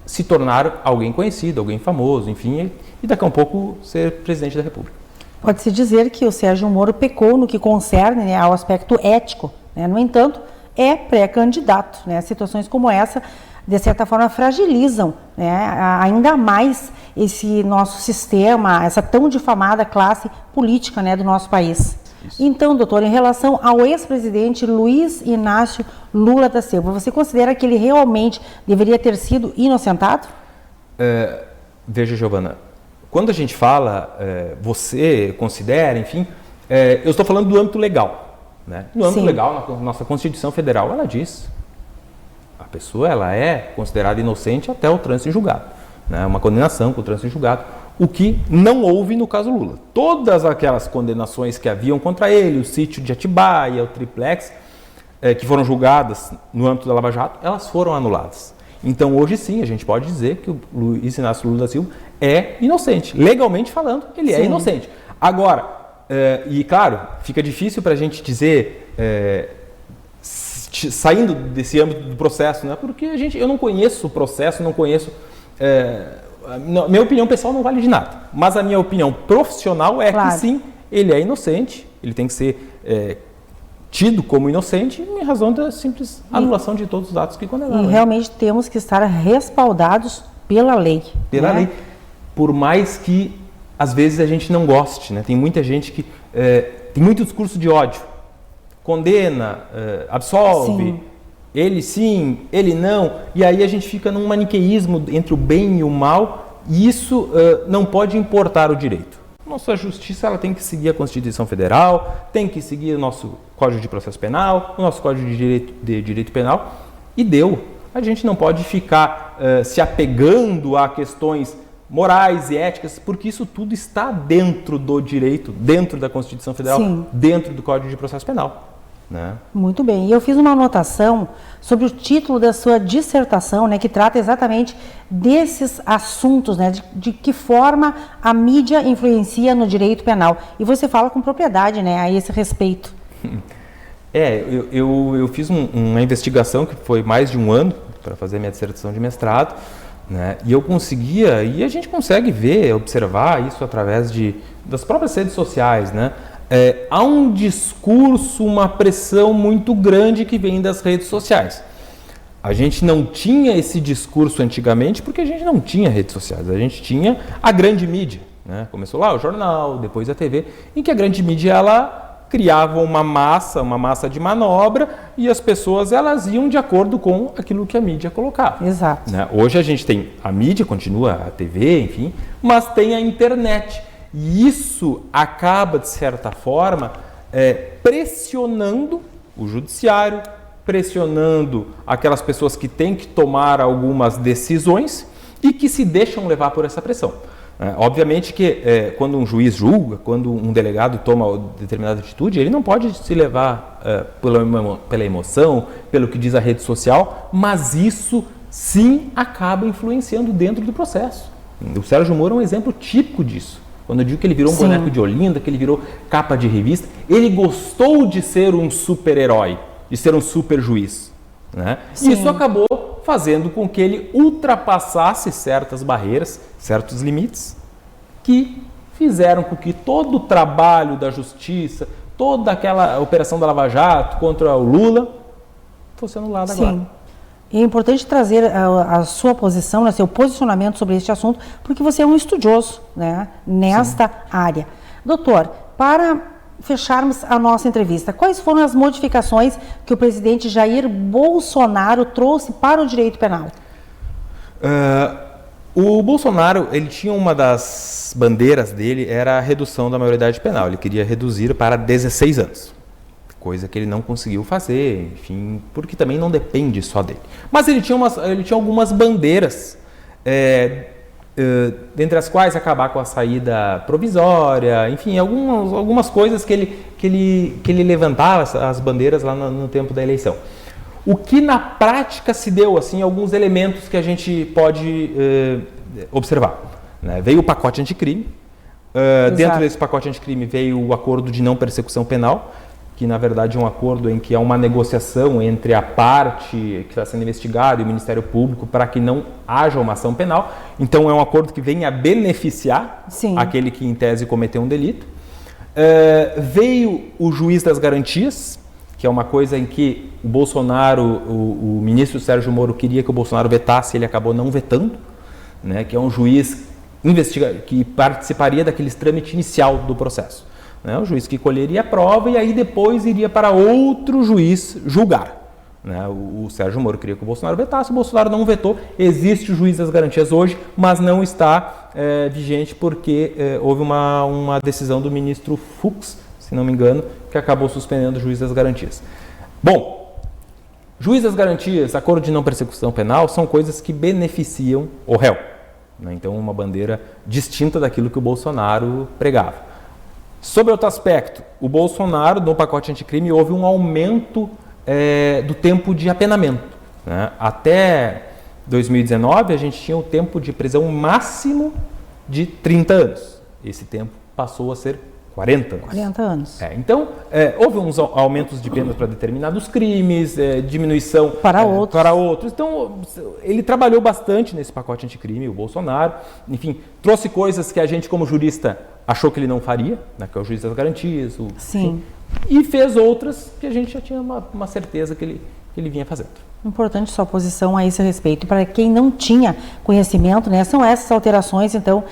[SPEAKER 3] se tornar alguém conhecido, alguém famoso, enfim, e daqui a um pouco ser presidente da República.
[SPEAKER 2] Pode-se dizer que o Sérgio Moro pecou no que concerne, né, ao aspecto ético, né? No entanto, é pré-candidato, né? Situações como essa, de certa forma, fragilizam, né, ainda mais esse nosso sistema, essa tão difamada classe política, né, do nosso país. Isso. Então, doutor, em relação ao ex-presidente Luiz Inácio Lula da Silva, você considera que ele realmente deveria ter sido inocentado?
[SPEAKER 3] Veja, Giovana,
[SPEAKER 8] quando a gente fala, você considera, enfim, eu estou falando do âmbito legal. Né? No âmbito legal, na nossa Constituição Federal, ela diz: a pessoa ela é considerada inocente até o trânsito em julgado. Né? Uma condenação com o trânsito em julgado, o que não houve no caso Lula. Todas aquelas condenações que haviam contra ele, o sítio de Atibaia, o triplex, que foram julgadas no âmbito da Lava Jato, elas foram anuladas. Então, hoje sim, a gente pode dizer que o Luiz Inácio Lula da Silva é inocente. Legalmente falando, ele é inocente. Agora, e claro, fica difícil para a gente dizer, saindo desse âmbito do processo, né? Porque eu não conheço o processo, não conheço... minha opinião pessoal não vale de nada. Mas a minha opinião profissional é que sim, ele é inocente, ele tem que ser... tido como inocente em razão da simples anulação de todos os atos que condenaram.
[SPEAKER 2] E realmente temos que estar respaldados pela lei.
[SPEAKER 8] Pela lei. Por mais que, às vezes, a gente não goste. Né? Tem muita gente que tem muito discurso de ódio. Condena, absolve, ele sim, ele não. E aí a gente fica num maniqueísmo entre o bem e o mal. E isso não pode importar o direito. Nossa justiça ela tem que seguir a Constituição Federal, tem que seguir o nosso Código de Processo Penal, o nosso Código de Direito Penal, e deu. A gente não pode ficar se apegando a questões morais e éticas, porque isso tudo está dentro do direito, dentro da Constituição Federal, dentro do Código de Processo Penal. Né?
[SPEAKER 2] Muito bem. E eu fiz uma anotação sobre o título da sua dissertação, né, que trata exatamente desses assuntos, né, de que forma a mídia influencia no direito penal. E você fala com propriedade, né, a esse respeito.
[SPEAKER 8] Eu fiz uma investigação que foi mais de um ano para fazer minha dissertação de mestrado, né, e eu conseguia, e a gente consegue ver, observar isso através das próprias redes sociais, né? Há um discurso, uma pressão muito grande que vem das redes sociais. A gente não tinha esse discurso antigamente porque a gente não tinha redes sociais, a gente tinha a grande mídia. Né? Começou lá o jornal, depois a TV, em que a grande mídia ela criava uma massa de manobra e as pessoas elas iam de acordo com aquilo que a mídia colocava.
[SPEAKER 2] Exato.
[SPEAKER 8] Né? Hoje a gente tem a mídia, continua a TV, enfim, mas tem a internet. E isso acaba, de certa forma, pressionando o judiciário, pressionando aquelas pessoas que têm que tomar algumas decisões e que se deixam levar por essa pressão. Obviamente que quando um juiz julga, quando um delegado toma determinada atitude, ele não pode se levar pela emoção, pelo que diz a rede social, mas isso sim acaba influenciando dentro do processo. O Sérgio Moro é um exemplo típico disso. Quando eu digo que ele virou um boneco de Olinda, que ele virou capa de revista, ele gostou de ser um super-herói, de ser um super-juiz. Né? E isso acabou fazendo com que ele ultrapassasse certas barreiras, certos limites, que fizeram com que todo o trabalho da justiça, toda aquela operação da Lava Jato contra o Lula, fosse anulada agora.
[SPEAKER 2] E é importante trazer a sua posição, né, seu posicionamento sobre este assunto, porque você é um estudioso, né, nesta área. Doutor, para fecharmos a nossa entrevista, quais foram as modificações que o presidente Jair Bolsonaro trouxe para o direito penal?
[SPEAKER 8] O Bolsonaro, ele tinha uma das bandeiras dele, era a redução da maioridade penal. Ele queria reduzir para 16 anos. Coisa que ele não conseguiu fazer, enfim, porque também não depende só dele. Mas ele tinha algumas bandeiras, dentre as quais acabar com a saída provisória, enfim, algumas coisas que ele levantava, as bandeiras lá no tempo da eleição. O que na prática se deu, assim, alguns elementos que a gente pode observar. Né? Veio o pacote anticrime, dentro desse pacote anticrime veio o acordo de não persecução penal, que na verdade é um acordo em que há uma negociação entre a parte que está sendo investigada e o Ministério Público para que não haja uma ação penal. Então é um acordo que vem a beneficiar aquele que em tese cometeu um delito. Veio o juiz das garantias, que é uma coisa em que o Bolsonaro, o ministro Sérgio Moro queria que o Bolsonaro vetasse, ele acabou não vetando, né, que é um juiz que participaria daquele trâmite inicial do processo. O juiz que colheria a prova e aí depois iria para outro juiz julgar. Né? O Sérgio Moro queria que o Bolsonaro vetasse, o Bolsonaro não vetou. Existe o juiz das garantias hoje, mas não está vigente porque houve uma decisão do ministro Fux, se não me engano, que acabou suspendendo o juiz das garantias. Bom, juiz das garantias, acordo de não persecução penal, são coisas que beneficiam o réu. Né? Então, uma bandeira distinta daquilo que o Bolsonaro pregava. Sobre outro aspecto, o Bolsonaro, no pacote anticrime, houve um aumento do tempo de apenamento. Né? Até 2019, a gente tinha o tempo de prisão máximo de 30 anos. Esse tempo passou a ser 40 anos.
[SPEAKER 2] 40 anos.
[SPEAKER 8] Então, houve uns aumentos de penas para determinados crimes, diminuição
[SPEAKER 2] para outros.
[SPEAKER 8] Então, ele trabalhou bastante nesse pacote anticrime, o Bolsonaro. Enfim, trouxe coisas que a gente, como jurista, achou que ele não faria, né, que é o juiz das garantias.
[SPEAKER 2] Sim.
[SPEAKER 8] E fez outras que a gente já tinha uma certeza que ele vinha fazendo.
[SPEAKER 2] Importante sua posição a esse respeito. Para quem não tinha conhecimento, né, são essas alterações, então,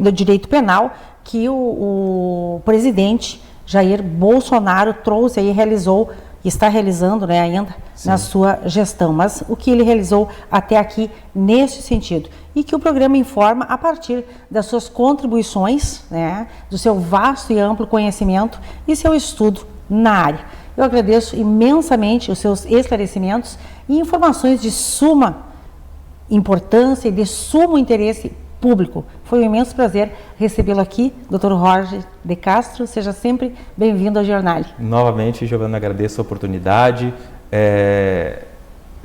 [SPEAKER 2] do direito penal que o presidente Jair Bolsonaro trouxe e realizou, está realizando, né, ainda, sim, na sua gestão. Mas o que ele realizou até aqui neste sentido. E que o programa informa a partir das suas contribuições, né, do seu vasto e amplo conhecimento e seu estudo na área. Eu agradeço imensamente os seus esclarecimentos e informações de suma importância e de sumo interesse público. Foi um imenso prazer recebê-lo aqui, Dr. Jorge de Castro. Seja sempre bem-vindo ao Jornal.
[SPEAKER 8] Novamente, Giovana, agradeço a oportunidade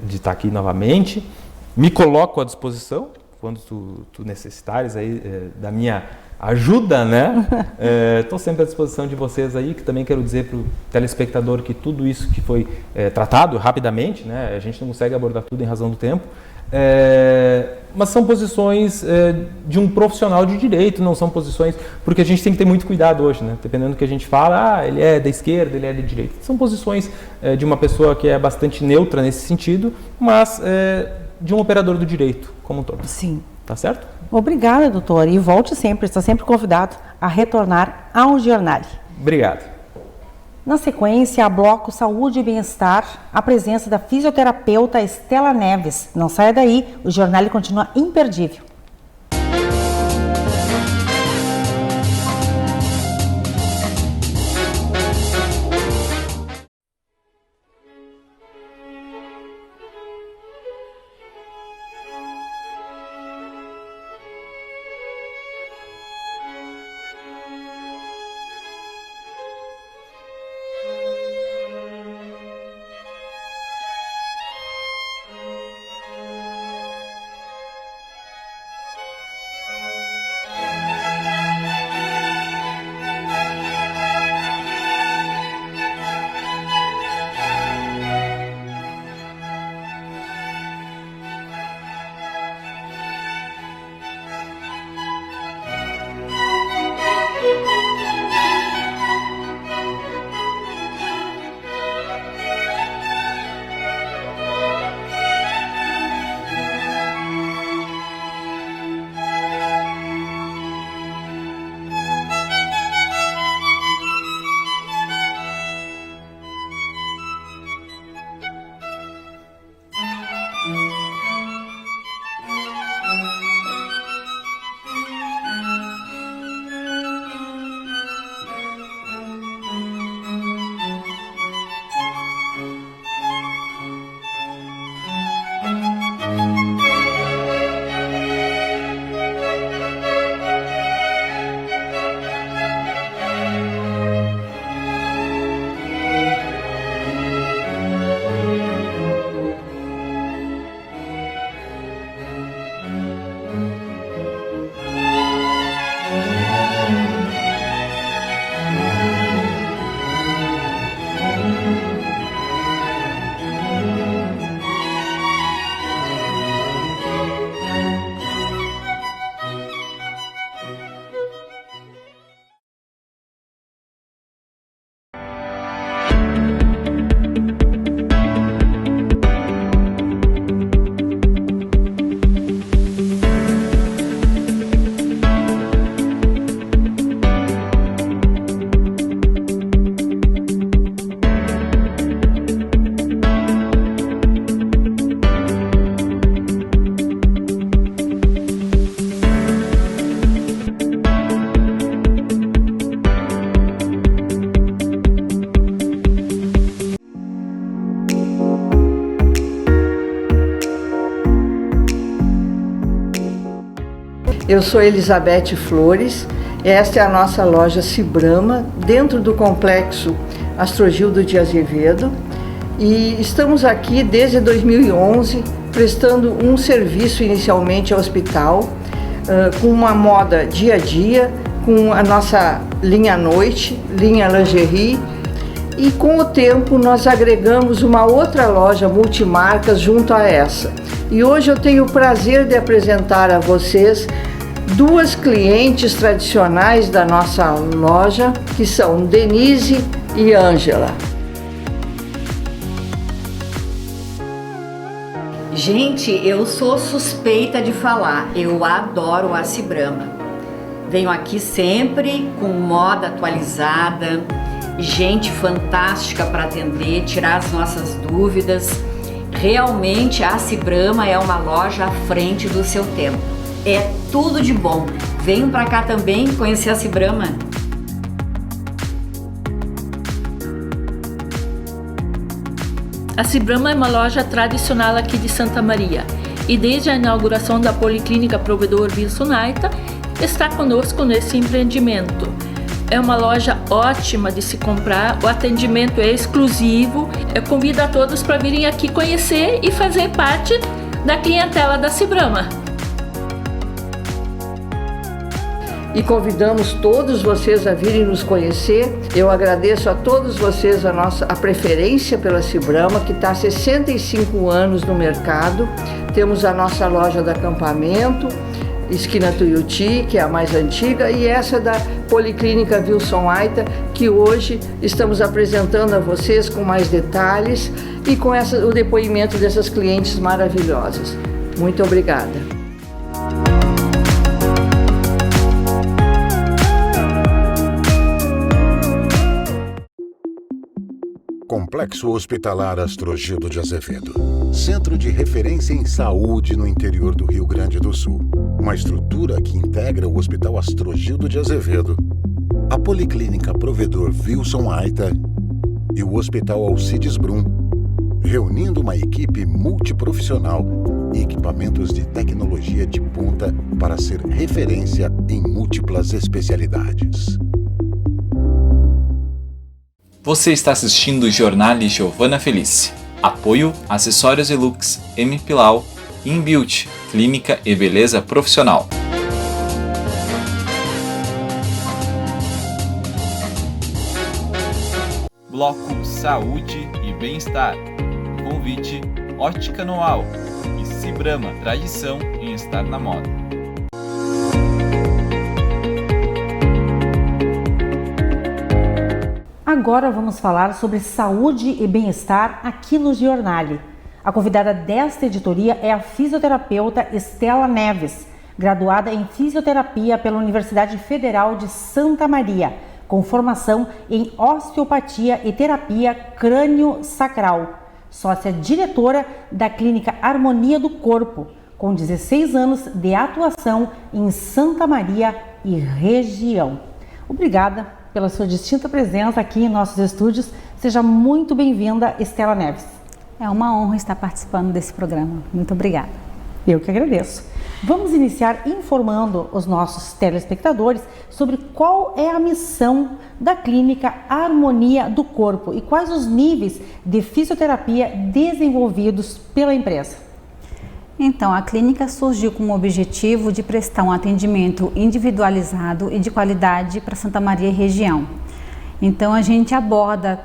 [SPEAKER 8] de estar aqui novamente. Me coloco à disposição quando tu necessitares aí da minha ajuda, né? Estou sempre à disposição de vocês aí, que também quero dizer para o telespectador que tudo isso que foi tratado rapidamente, né? A gente não consegue abordar tudo em razão do tempo, mas são posições de um profissional de direito, não são posições, porque a gente tem que ter muito cuidado hoje, né? Dependendo do que a gente fala, ele é da esquerda, ele é da direita. São posições de uma pessoa que é bastante neutra nesse sentido, mas de um operador do direito como um todo.
[SPEAKER 2] Sim.
[SPEAKER 8] Tá certo?
[SPEAKER 2] Obrigada, doutor. E volte sempre, está sempre convidado a retornar ao Jornal.
[SPEAKER 8] Obrigado.
[SPEAKER 2] Na sequência, a bloco Saúde e Bem-Estar, a presença da fisioterapeuta Estela Neves. Não saia daí, o Jornal continua imperdível.
[SPEAKER 9] Eu sou Elizabeth Flores, esta é a nossa loja Cibrama, dentro do complexo Astrogildo de Azevedo, e estamos aqui desde 2011 prestando um serviço inicialmente ao hospital, com uma moda dia a dia, com a nossa linha noite, linha lingerie, e com o tempo nós agregamos uma outra loja multimarcas junto a essa. E hoje eu tenho o prazer de apresentar a vocês duas clientes tradicionais da nossa loja, que são Denise e Ângela.
[SPEAKER 10] Gente, eu sou suspeita de falar, eu adoro a Cibrama. Venho aqui sempre com moda atualizada, gente fantástica para atender, tirar as nossas dúvidas. Realmente a Cibrama é uma loja à frente do seu tempo. É tudo de bom. Venham para cá também conhecer a Cibrama.
[SPEAKER 11] A Cibrama é uma loja tradicional aqui de Santa Maria e desde a inauguração da Policlínica Provedor Wilson Aita está conosco nesse empreendimento. É uma loja ótima de se comprar, o atendimento é exclusivo. Eu convido a todos para virem aqui conhecer e fazer parte da clientela da Cibrama.
[SPEAKER 9] E convidamos todos vocês a virem nos conhecer. Eu agradeço a todos vocês a preferência pela Cibrama, que está há 65 anos no mercado. Temos a nossa loja do acampamento, esquina Tuiuti, que é a mais antiga, e essa da Policlínica Wilson Aita, que hoje estamos apresentando a vocês com mais detalhes e com o depoimento dessas clientes maravilhosas. Muito obrigada.
[SPEAKER 4] Complexo Hospitalar Astrogildo de Azevedo. Centro de referência em saúde no interior do Rio Grande do Sul. Uma estrutura que integra o Hospital Astrogildo de Azevedo, a Policlínica Provedor Wilson Aita e o Hospital Alcides Brum, reunindo uma equipe multiprofissional e equipamentos de tecnologia de ponta para ser referência em múltiplas especialidades.
[SPEAKER 12] Você está assistindo o Jornal Giovana Felice. Apoio Acessórios Elux, M Pilau, Inbuilt, Clínica e Beleza Profissional. Bloco Saúde e Bem-Estar. Convite Ótica Noal e Cibrama, tradição em estar na moda.
[SPEAKER 2] Agora vamos falar sobre saúde e bem-estar aqui no Giornale. A convidada desta editoria é a fisioterapeuta Estela Neves, graduada em fisioterapia pela Universidade Federal de Santa Maria, com formação em osteopatia e terapia crânio-sacral. Sócia diretora da Clínica Harmonia do Corpo, com 16 anos de atuação em Santa Maria e região. Obrigada pela sua distinta presença aqui em nossos estúdios. Seja muito bem-vinda, Estela Neves.
[SPEAKER 13] É uma honra estar participando desse programa. Muito obrigada.
[SPEAKER 2] Eu que agradeço. Vamos iniciar informando os nossos telespectadores sobre qual é a missão da Clínica Harmonia do Corpo e quais os níveis de fisioterapia desenvolvidos pela empresa.
[SPEAKER 13] Então, a clínica surgiu com o objetivo de prestar um atendimento individualizado e de qualidade para Santa Maria e região. Então, a gente aborda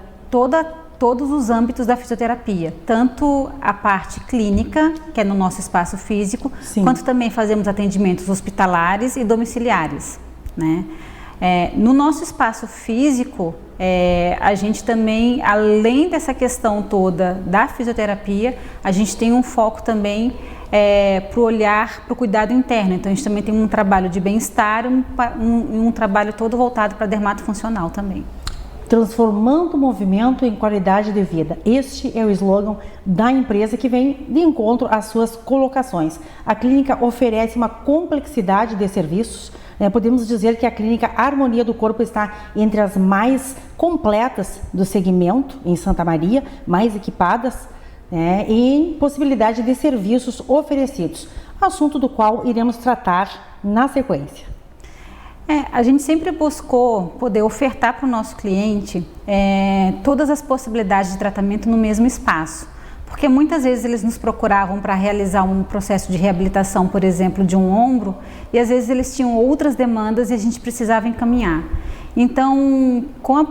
[SPEAKER 13] todos os âmbitos da fisioterapia, tanto a parte clínica, que é no nosso espaço físico, sim, quanto também fazemos atendimentos hospitalares e domiciliares, né? No nosso espaço físico, a gente também, além dessa questão toda da fisioterapia, a gente tem um foco também para o olhar, para o cuidado interno. Então, a gente também tem um trabalho de bem-estar, um trabalho todo voltado para dermatofuncional também.
[SPEAKER 2] Transformando o movimento em qualidade de vida. Este é o slogan da empresa que vem de encontro às suas colocações. A clínica oferece uma complexidade de serviços. Podemos dizer que a Clínica Harmonia do Corpo está entre as mais completas do segmento em Santa Maria, mais equipadas, em possibilidade de serviços oferecidos, assunto do qual iremos tratar na sequência?
[SPEAKER 13] A gente sempre buscou poder ofertar para o nosso cliente todas as possibilidades de tratamento no mesmo espaço. Porque muitas vezes eles nos procuravam para realizar um processo de reabilitação, por exemplo, de um ombro, e às vezes eles tinham outras demandas e a gente precisava encaminhar. Então, com a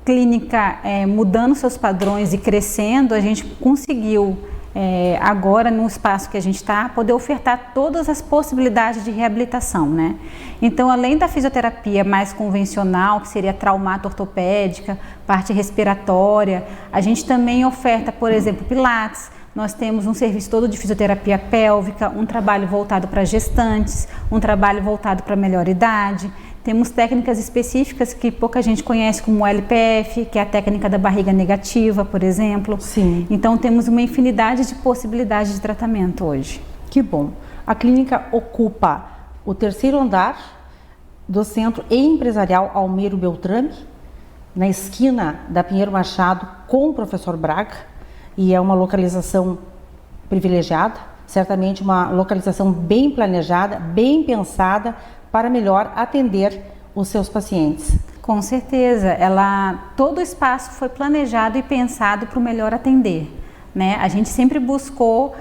[SPEAKER 13] clínica mudando seus padrões e crescendo, a gente conseguiu, agora no espaço que a gente está, poder ofertar todas as possibilidades de reabilitação, né? Então, além da fisioterapia mais convencional, que seria traumato-ortopédica, parte respiratória, a gente também oferta, por exemplo, pilates. Nós temos um serviço todo de fisioterapia pélvica, um trabalho voltado para gestantes, um trabalho voltado para melhor idade. Temos técnicas específicas que pouca gente conhece, como o LPF, que é a técnica da barriga negativa, por exemplo.
[SPEAKER 2] Sim.
[SPEAKER 13] Então, temos uma infinidade de possibilidades de tratamento hoje.
[SPEAKER 2] Que bom. A clínica ocupa o 3º andar do Centro Empresarial Almiro Beltrame, na esquina da Pinheiro Machado com o Professor Braga, e é uma localização privilegiada, certamente uma localização bem planejada, bem pensada, para melhor atender os seus pacientes.
[SPEAKER 13] Com certeza, todo o espaço foi planejado e pensado para o melhor atender, né? A gente sempre buscou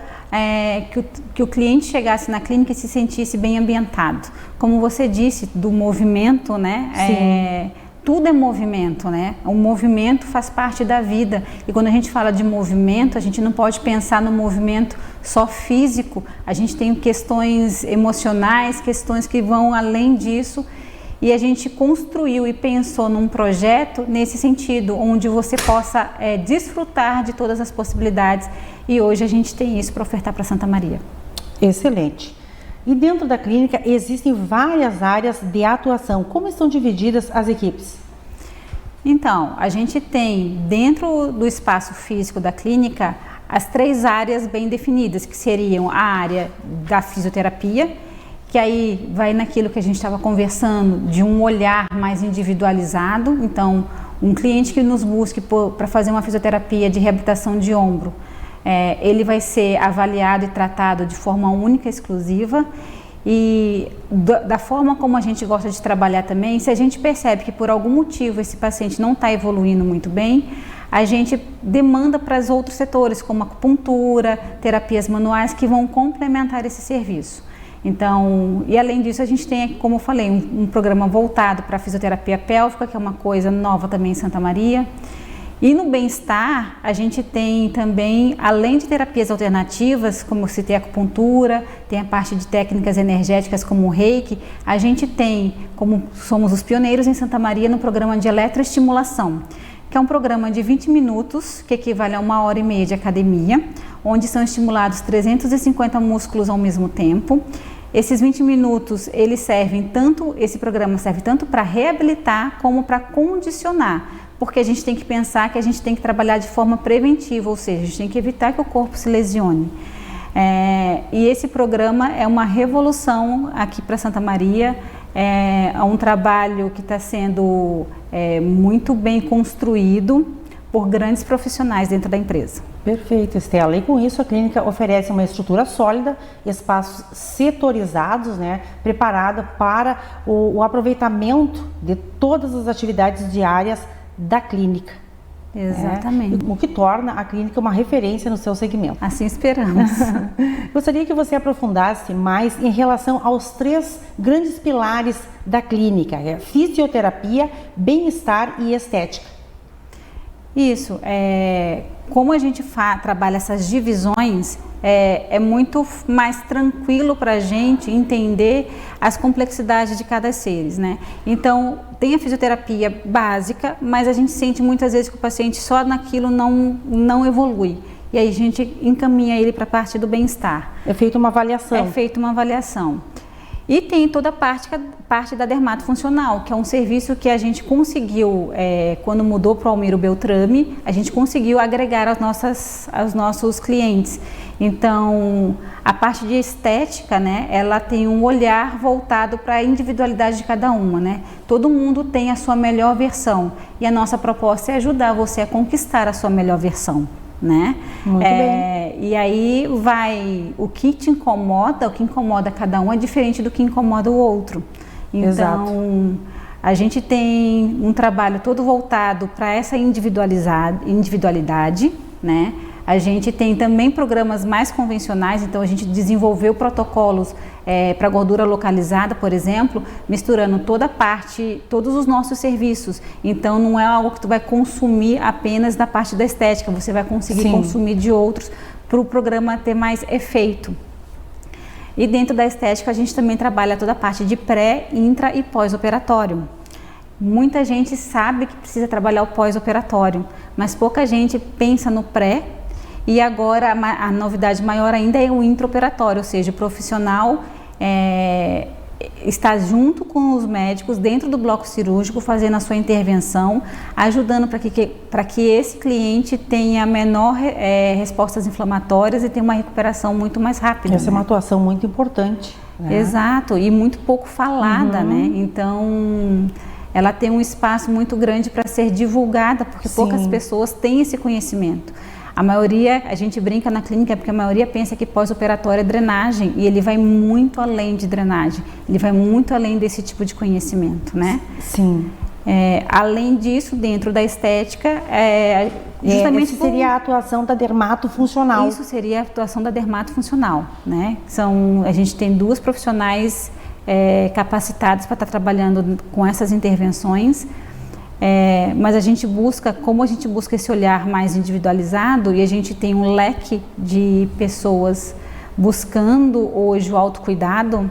[SPEAKER 13] que o cliente chegasse na clínica e se sentisse bem ambientado. Como você disse, do movimento, né?
[SPEAKER 2] Sim.
[SPEAKER 13] Tudo é movimento, né? O movimento faz parte da vida. E quando a gente fala de movimento, a gente não pode pensar no movimento só físico. A gente tem questões emocionais, questões que vão além disso. E a gente construiu e pensou num projeto nesse sentido, onde você possa desfrutar de todas as possibilidades. E hoje a gente tem isso para ofertar para Santa Maria.
[SPEAKER 2] Excelente. E dentro da clínica existem várias áreas de atuação. Como estão divididas as equipes?
[SPEAKER 13] Então, a gente tem dentro do espaço físico da clínica as 3 áreas bem definidas, que seriam a área da fisioterapia, que aí vai naquilo que a gente estava conversando, de um olhar mais individualizado. Então, um cliente que nos busque para fazer uma fisioterapia de reabilitação de ombro, ele vai ser avaliado e tratado de forma única, exclusiva, e da forma como a gente gosta de trabalhar também, se a gente percebe que por algum motivo esse paciente não está evoluindo muito bem, a gente demanda para os outros setores, como acupuntura, terapias manuais, que vão complementar esse serviço. Então, e além disso, a gente tem, como eu falei, um programa voltado para a fisioterapia pélvica, que é uma coisa nova também em Santa Maria. E no bem-estar, a gente tem também, além de terapias alternativas, como eu citei a acupuntura, tem a parte de técnicas energéticas como o reiki, a gente tem, como somos os pioneiros em Santa Maria, no programa de eletroestimulação, que é um programa de 20 minutos, que equivale a 1h30 de academia, onde são estimulados 350 músculos ao mesmo tempo. Esses 20 minutos, esse programa serve tanto para reabilitar como para condicionar, porque a gente tem que pensar que a gente tem que trabalhar de forma preventiva, ou seja, a gente tem que evitar que o corpo se lesione. E esse programa é uma revolução aqui para Santa Maria, é um trabalho que está sendo muito bem construído por grandes profissionais dentro da empresa.
[SPEAKER 2] Perfeito, Estela. E com isso a clínica oferece uma estrutura sólida, espaços setorizados, né, preparada para o aproveitamento de todas as atividades diárias da clínica.
[SPEAKER 13] Exatamente.
[SPEAKER 2] O que torna a clínica uma referência no seu segmento.
[SPEAKER 13] Assim esperamos.
[SPEAKER 2] Gostaria que você aprofundasse mais em relação aos 3 grandes pilares da clínica: fisioterapia, bem-estar e estética.
[SPEAKER 13] Isso, como a gente trabalha essas divisões, é muito mais tranquilo para a gente entender as complexidades de cada seres, né? Então, tem a fisioterapia básica, mas a gente sente muitas vezes que o paciente só naquilo não evolui. E aí a gente encaminha ele para a parte do bem-estar.
[SPEAKER 2] É feita uma avaliação.
[SPEAKER 13] É feita uma avaliação. E tem toda a parte da dermatofuncional, que é um serviço que a gente conseguiu, quando mudou para o Almiro Beltrame, a gente conseguiu agregar aos nossos clientes. Então, a parte de estética, né, ela tem um olhar voltado para a individualidade de cada uma, né? Todo mundo tem a sua melhor versão e a nossa proposta é ajudar você a conquistar a sua melhor versão.
[SPEAKER 2] né? Muito bem.
[SPEAKER 13] E aí o que te incomoda, o que incomoda cada um é diferente do que incomoda o outro. Então,
[SPEAKER 2] Exato.
[SPEAKER 13] A gente tem um trabalho todo voltado para essa individualidade, né? A gente tem também programas mais convencionais, então a gente desenvolveu protocolos para gordura localizada, por exemplo, misturando todos os nossos serviços. Então não é algo que tu vai consumir apenas da parte da estética, você vai conseguir consumir de outros para o programa ter mais efeito. E dentro da estética a gente também trabalha toda a parte de pré, intra e pós-operatório. Muita gente sabe que precisa trabalhar o pós-operatório, mas pouca gente pensa no pré. E agora a novidade maior ainda é o intraoperatório, ou seja, o profissional está junto com os médicos dentro do bloco cirúrgico, fazendo a sua intervenção, ajudando para que esse cliente tenha menor respostas inflamatórias e tenha uma recuperação muito mais rápida.
[SPEAKER 2] Essa é uma atuação muito importante. Né?
[SPEAKER 13] Exato, e muito pouco falada, né? Então, ela tem um espaço muito grande para ser divulgada, porque poucas pessoas têm esse conhecimento. A maioria, a gente brinca na clínica porque a maioria pensa que pós-operatório é drenagem e ele vai muito além de drenagem, ele vai muito além desse tipo de conhecimento, né?
[SPEAKER 2] Sim.
[SPEAKER 13] Além disso, dentro da estética,
[SPEAKER 2] justamente seria a atuação da dermatofuncional.
[SPEAKER 13] Isso seria a atuação da dermatofuncional, né? A gente tem 2 profissionais capacitados para estar trabalhando com essas intervenções. Mas a gente busca esse olhar mais individualizado e a gente tem um leque de pessoas buscando hoje o autocuidado.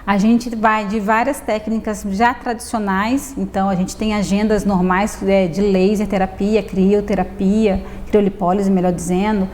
[SPEAKER 13] A gente vai de várias técnicas já tradicionais, então a gente tem agendas normais de laser terapia, crioterapia, criolipólise, melhor dizendo,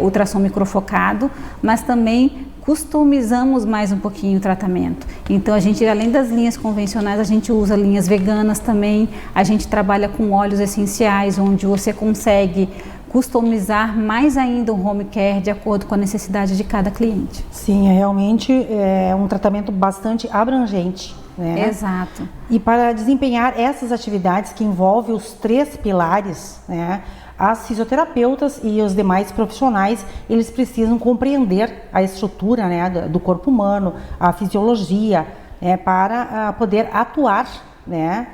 [SPEAKER 13] ultrassom microfocado, mas também customizamos mais um pouquinho o tratamento. Então a gente, além das linhas convencionais, a gente usa linhas veganas também, a gente trabalha com óleos essenciais, onde você consegue customizar mais ainda o home care de acordo com a necessidade de cada cliente.
[SPEAKER 2] Sim, realmente é um tratamento bastante abrangente. Né?
[SPEAKER 13] Exato.
[SPEAKER 2] E para desempenhar essas atividades que envolvem os 3 pilares, né? As fisioterapeutas e os demais profissionais, eles precisam compreender a estrutura, né, do corpo humano, a fisiologia, para poder atuar, né,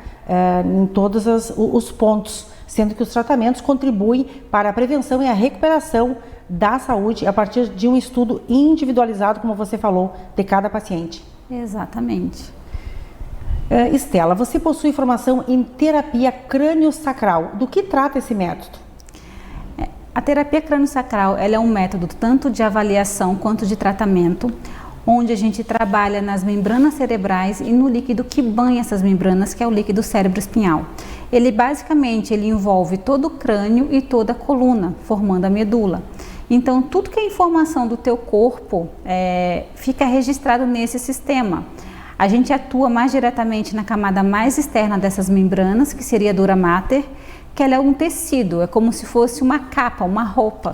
[SPEAKER 2] em todos os pontos, sendo que os tratamentos contribuem para a prevenção e a recuperação da saúde a partir de um estudo individualizado, como você falou, de cada paciente.
[SPEAKER 13] Exatamente.
[SPEAKER 2] Estela, você possui formação em terapia crânio-sacral. Do que trata esse método?
[SPEAKER 13] A terapia crânio-sacral ela é um método tanto de avaliação quanto de tratamento, onde a gente trabalha nas membranas cerebrais e no líquido que banha essas membranas, que é o líquido cérebro-espinhal. Ele basicamente envolve todo o crânio e toda a coluna, formando a medula. Então, tudo que é informação do teu corpo fica registrado nesse sistema. A gente atua mais diretamente na camada mais externa dessas membranas, que seria a dura mater, que ela é um tecido, é como se fosse uma capa, uma roupa,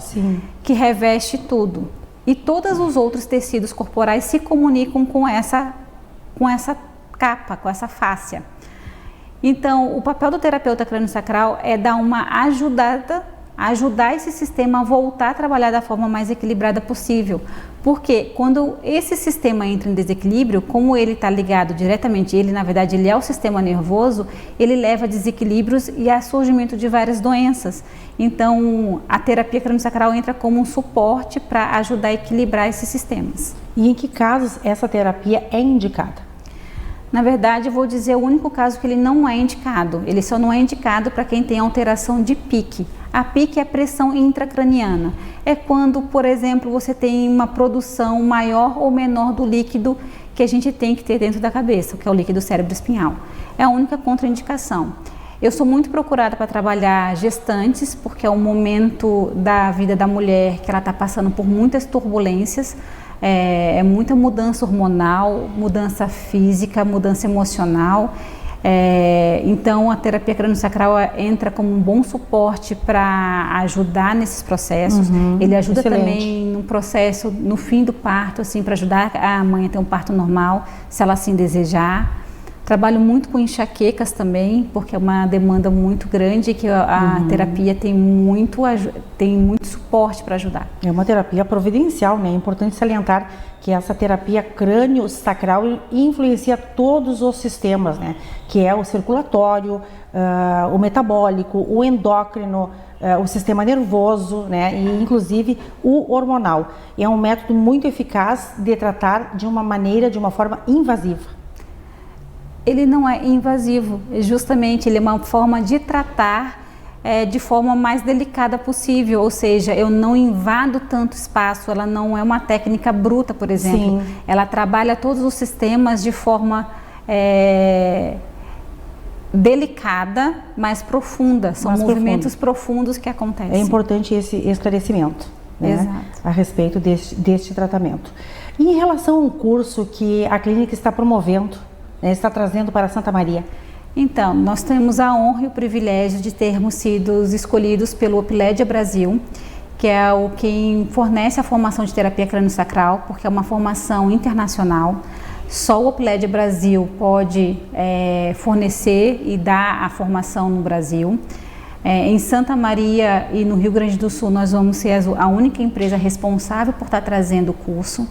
[SPEAKER 13] que reveste tudo. E todos os outros tecidos corporais se comunicam com essa capa, com essa fáscia. Então, o papel do terapeuta crânio-sacral é dar uma ajudar esse sistema a voltar a trabalhar da forma mais equilibrada possível. Porque quando esse sistema entra em desequilíbrio, como ele está ligado diretamente, na verdade ele é o sistema nervoso, ele leva a desequilíbrios e a surgimento de várias doenças. Então a terapia crânio-sacral entra como um suporte para ajudar a equilibrar esses sistemas.
[SPEAKER 2] E em que casos essa terapia é indicada?
[SPEAKER 13] Na verdade, eu vou dizer o único caso que ele não é indicado. Ele só não é indicado para quem tem alteração de PIC. A PIC é a pressão intracraniana. É quando, por exemplo, você tem uma produção maior ou menor do líquido que a gente tem que ter dentro da cabeça, que é o líquido cérebro-espinhal. É a única contraindicação. Eu sou muito procurada para trabalhar gestantes, porque é um momento da vida da mulher que ela está passando por muitas turbulências, muita mudança hormonal, mudança física, mudança emocional. Então a terapia crânio-sacral entra como um bom suporte para ajudar nesses processos. Ele ajuda também no processo, no fim do parto, assim, para ajudar a mãe a ter um parto normal, se ela assim desejar. Trabalho muito com enxaquecas também, porque é uma demanda muito grande que a terapia tem muito suporte para ajudar.
[SPEAKER 2] É uma terapia providencial, né? É importante salientar que essa terapia crânio-sacral influencia todos os sistemas, né? Que é o circulatório, o metabólico, o endócrino, o sistema nervoso, né? E inclusive o hormonal. É um método muito eficaz de tratar de uma forma invasiva.
[SPEAKER 13] Ele não é invasivo, justamente ele é uma forma de tratar de forma mais delicada possível, ou seja, eu não invado tanto espaço, ela não é uma técnica bruta, por exemplo. Sim. Ela trabalha todos os sistemas de forma delicada, mas profunda, são movimentos profundos que acontecem.
[SPEAKER 2] É importante esse esclarecimento, né?
[SPEAKER 13] Exato.
[SPEAKER 2] A respeito deste tratamento. E em relação ao curso que a clínica está promovendo, está trazendo para Santa Maria?
[SPEAKER 13] Então, nós temos a honra e o privilégio de termos sido escolhidos pelo Opledia Brasil, que é quem fornece a formação de terapia crânio-sacral, porque é uma formação internacional. Só o Opledia Brasil pode fornecer e dar a formação no Brasil. Em Santa Maria e no Rio Grande do Sul, nós vamos ser a única empresa responsável por estar trazendo o curso.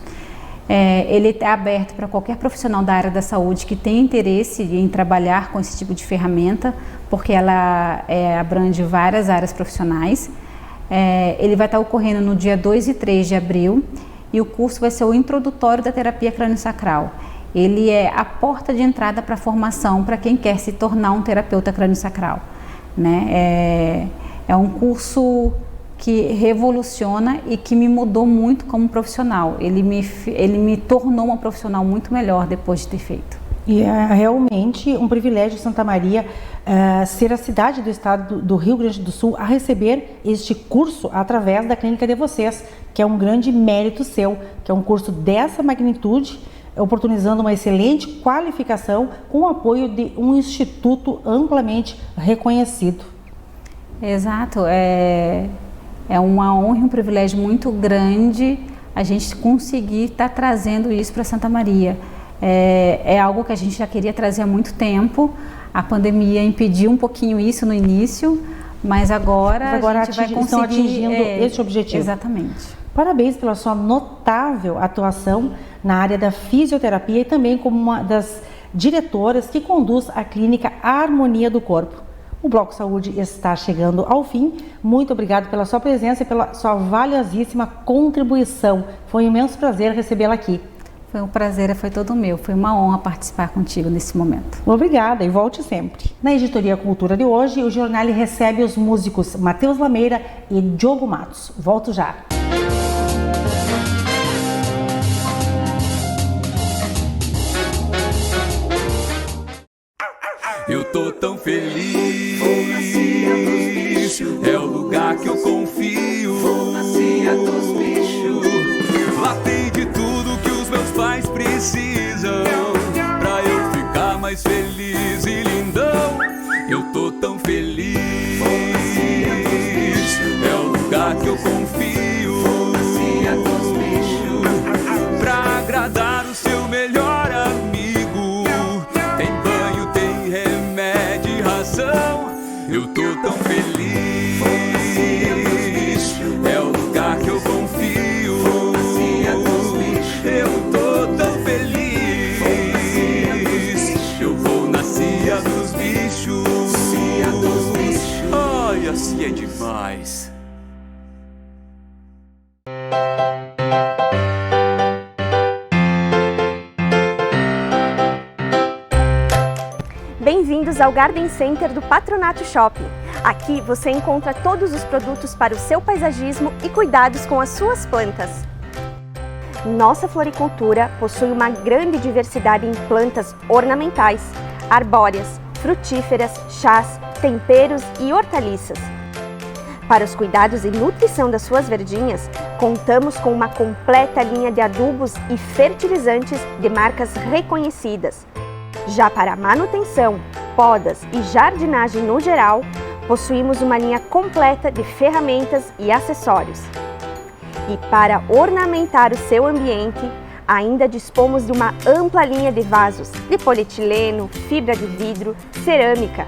[SPEAKER 13] Ele é aberto para qualquer profissional da área da saúde que tenha interesse em trabalhar com esse tipo de ferramenta, porque ela abrange várias áreas profissionais. Ele vai estar ocorrendo no dia 2 e 3 de abril e o curso vai ser o introdutório da terapia crânio-sacral. Ele é a porta de entrada para a formação para quem quer se tornar um terapeuta crânio-sacral, né? É um curso que revoluciona e que me mudou muito como profissional. Ele me tornou uma profissional muito melhor depois de ter feito.
[SPEAKER 2] E é realmente um privilégio Santa Maria ser a cidade do estado do Rio Grande do Sul a receber este curso através da clínica de vocês, que é um grande mérito seu, que é um curso dessa magnitude, oportunizando uma excelente qualificação com o apoio de um instituto amplamente reconhecido.
[SPEAKER 13] Exato, é uma honra e um privilégio muito grande a gente conseguir estar trazendo isso para Santa Maria. É algo que a gente já queria trazer há muito tempo. A pandemia impediu um pouquinho isso no início, mas agora a gente vai conseguir...
[SPEAKER 2] Estão atingindo este objetivo.
[SPEAKER 13] Exatamente.
[SPEAKER 2] Parabéns pela sua notável atuação na área da fisioterapia e também como uma das diretoras que conduz a clínica Harmonia do Corpo. O Bloco Saúde está chegando ao fim. Muito obrigado pela sua presença e pela sua valiosíssima contribuição. Foi um imenso prazer recebê-la aqui.
[SPEAKER 13] Foi um prazer, foi todo meu. Foi uma honra participar contigo nesse momento.
[SPEAKER 2] Obrigada e volte sempre. Na Editoria Cultura de hoje, o jornal recebe os músicos Matheus Lameira e Diogo Matos. Volto já.
[SPEAKER 5] Eu tô tão feliz, é o lugar que eu confio. Lá tem de tudo que os meus pais precisam, pra eu ficar mais feliz e lindão. Eu tô tão feliz, é o lugar que eu confio, pra agradar o seu melhor amigo. Eu tô tão feliz, é o lugar que eu confio. Eu tô tão feliz, eu vou na cia dos bichos. Ai, assim é demais.
[SPEAKER 14] Bem-vindos ao Garden Center do Patronato Shopping. Aqui você encontra todos os produtos para o seu paisagismo e cuidados com as suas plantas. Nossa floricultura possui uma grande diversidade em plantas ornamentais, arbóreas, frutíferas, chás, temperos e hortaliças. Para os cuidados e nutrição das suas verdinhas, contamos com uma completa linha de adubos e fertilizantes de marcas reconhecidas. Já para a manutenção, podas e jardinagem no geral, possuímos uma linha completa de ferramentas e acessórios. E para ornamentar o seu ambiente, Ainda dispomos de uma ampla linha de vasos de polietileno, fibra de vidro, cerâmica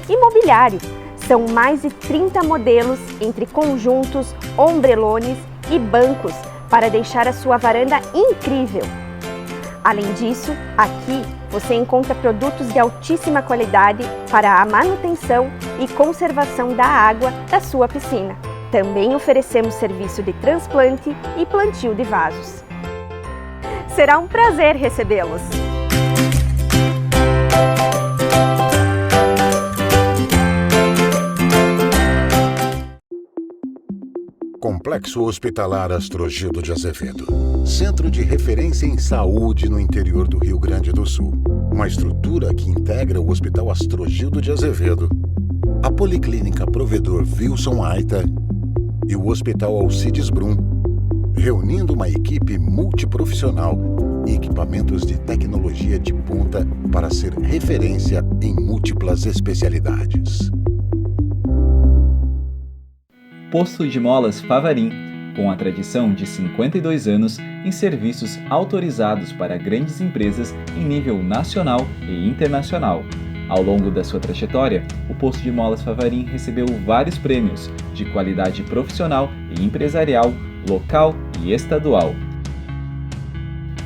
[SPEAKER 14] e mobiliário. São mais de 30 modelos entre conjuntos, ombrelones e bancos para deixar a sua varanda incrível. Além disso, aqui você encontra produtos de altíssima qualidade para a manutenção e conservação da água da sua piscina. Também oferecemos serviço de transplante e plantio de vasos. Será um prazer recebê-los!
[SPEAKER 4] Complexo Hospitalar Astrogildo de Azevedo. Centro de referência em saúde no interior do Rio Grande do Sul. Uma estrutura que integra o Hospital Astrogildo de Azevedo, a Policlínica Provedor Wilson Aita e o Hospital Alcides Brum, reunindo uma equipe multiprofissional e equipamentos de tecnologia de ponta para ser referência em múltiplas especialidades.
[SPEAKER 12] Posto de Molas Favarim, com a tradição de 52 anos em serviços autorizados para grandes empresas em nível nacional e internacional. Ao longo da sua trajetória, o Posto de Molas Favarim recebeu vários prêmios de qualidade profissional e empresarial, local e estadual.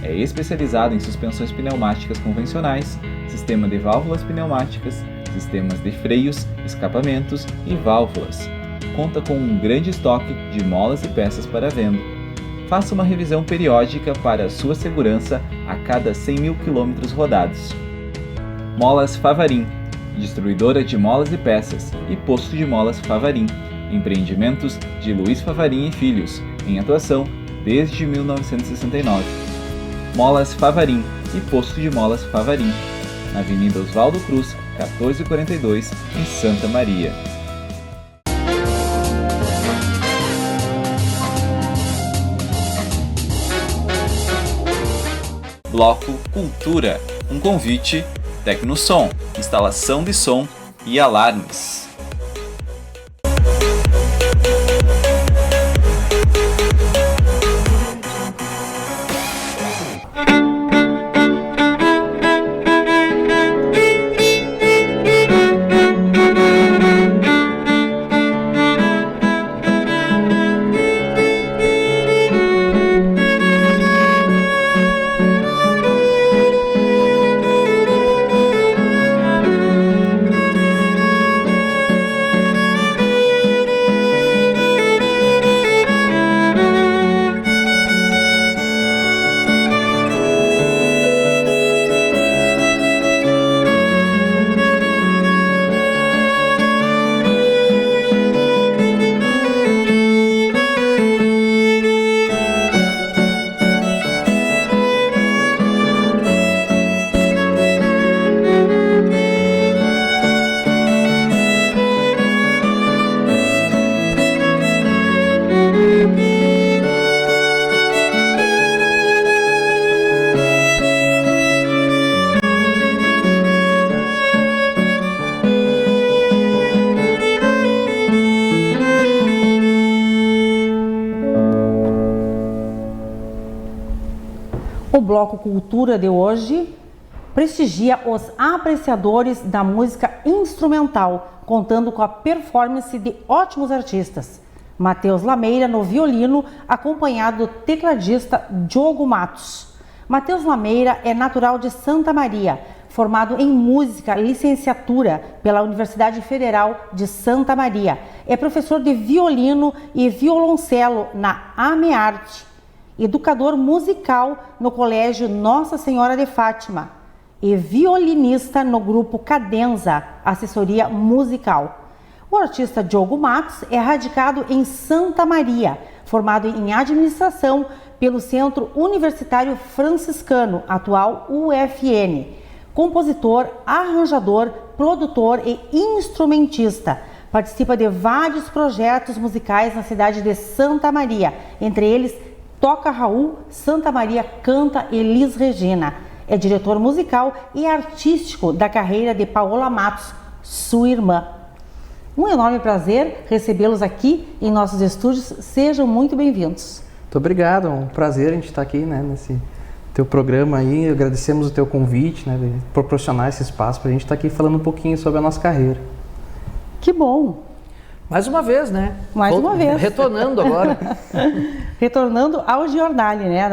[SPEAKER 12] É especializado em suspensões pneumáticas convencionais, sistema de válvulas pneumáticas, sistemas de freios, escapamentos e válvulas. Conta com um grande estoque de molas e peças para venda. Faça uma revisão periódica para sua segurança a cada 100 mil quilômetros rodados. Molas Favarim, distribuidora de molas e peças, e Posto de Molas Favarim, empreendimentos de Luiz Favarim e Filhos, em atuação desde 1969. Molas Favarim e Posto de Molas Favarim, na Avenida Oswaldo Cruz, 1442, em Santa Maria. Bloco Cultura, um convite, Tecnosom, instalação de som e alarmes.
[SPEAKER 2] O Bloco Cultura de hoje prestigia os apreciadores da música instrumental, contando com a performance de ótimos artistas. Matheus Lameira no violino, acompanhado do tecladista Diogo Matos. Matheus Lameira é natural de Santa Maria, formado em música, licenciatura pela Universidade Federal de Santa Maria. É professor de violino e violoncelo na AMEARTE. Educador musical no Colégio Nossa Senhora de Fátima e violinista no grupo Cadenza, assessoria musical. O artista Diogo Matos é radicado em Santa Maria, formado em administração pelo Centro Universitário Franciscano, atual UFN. Compositor, arranjador, produtor e instrumentista. Participa de vários projetos musicais na cidade de Santa Maria, entre eles Toca Raul, Santa Maria Canta Elis Regina. É diretor musical e artístico da carreira de Paola Matos, sua irmã. Um enorme prazer recebê-los aqui em nossos estúdios. Sejam muito bem-vindos.
[SPEAKER 8] Muito
[SPEAKER 15] Muito obrigado, é um prazer a gente estar aqui, né, nesse teu programa aí. Agradecemos o teu convite, né, de proporcionar esse espaço para a gente estar aqui falando um pouquinho sobre a nossa carreira.
[SPEAKER 2] Que bom!
[SPEAKER 16] Mais uma vez, né?
[SPEAKER 2] Mais uma vez.
[SPEAKER 16] Retornando agora.
[SPEAKER 2] Retornando ao Giornale, né?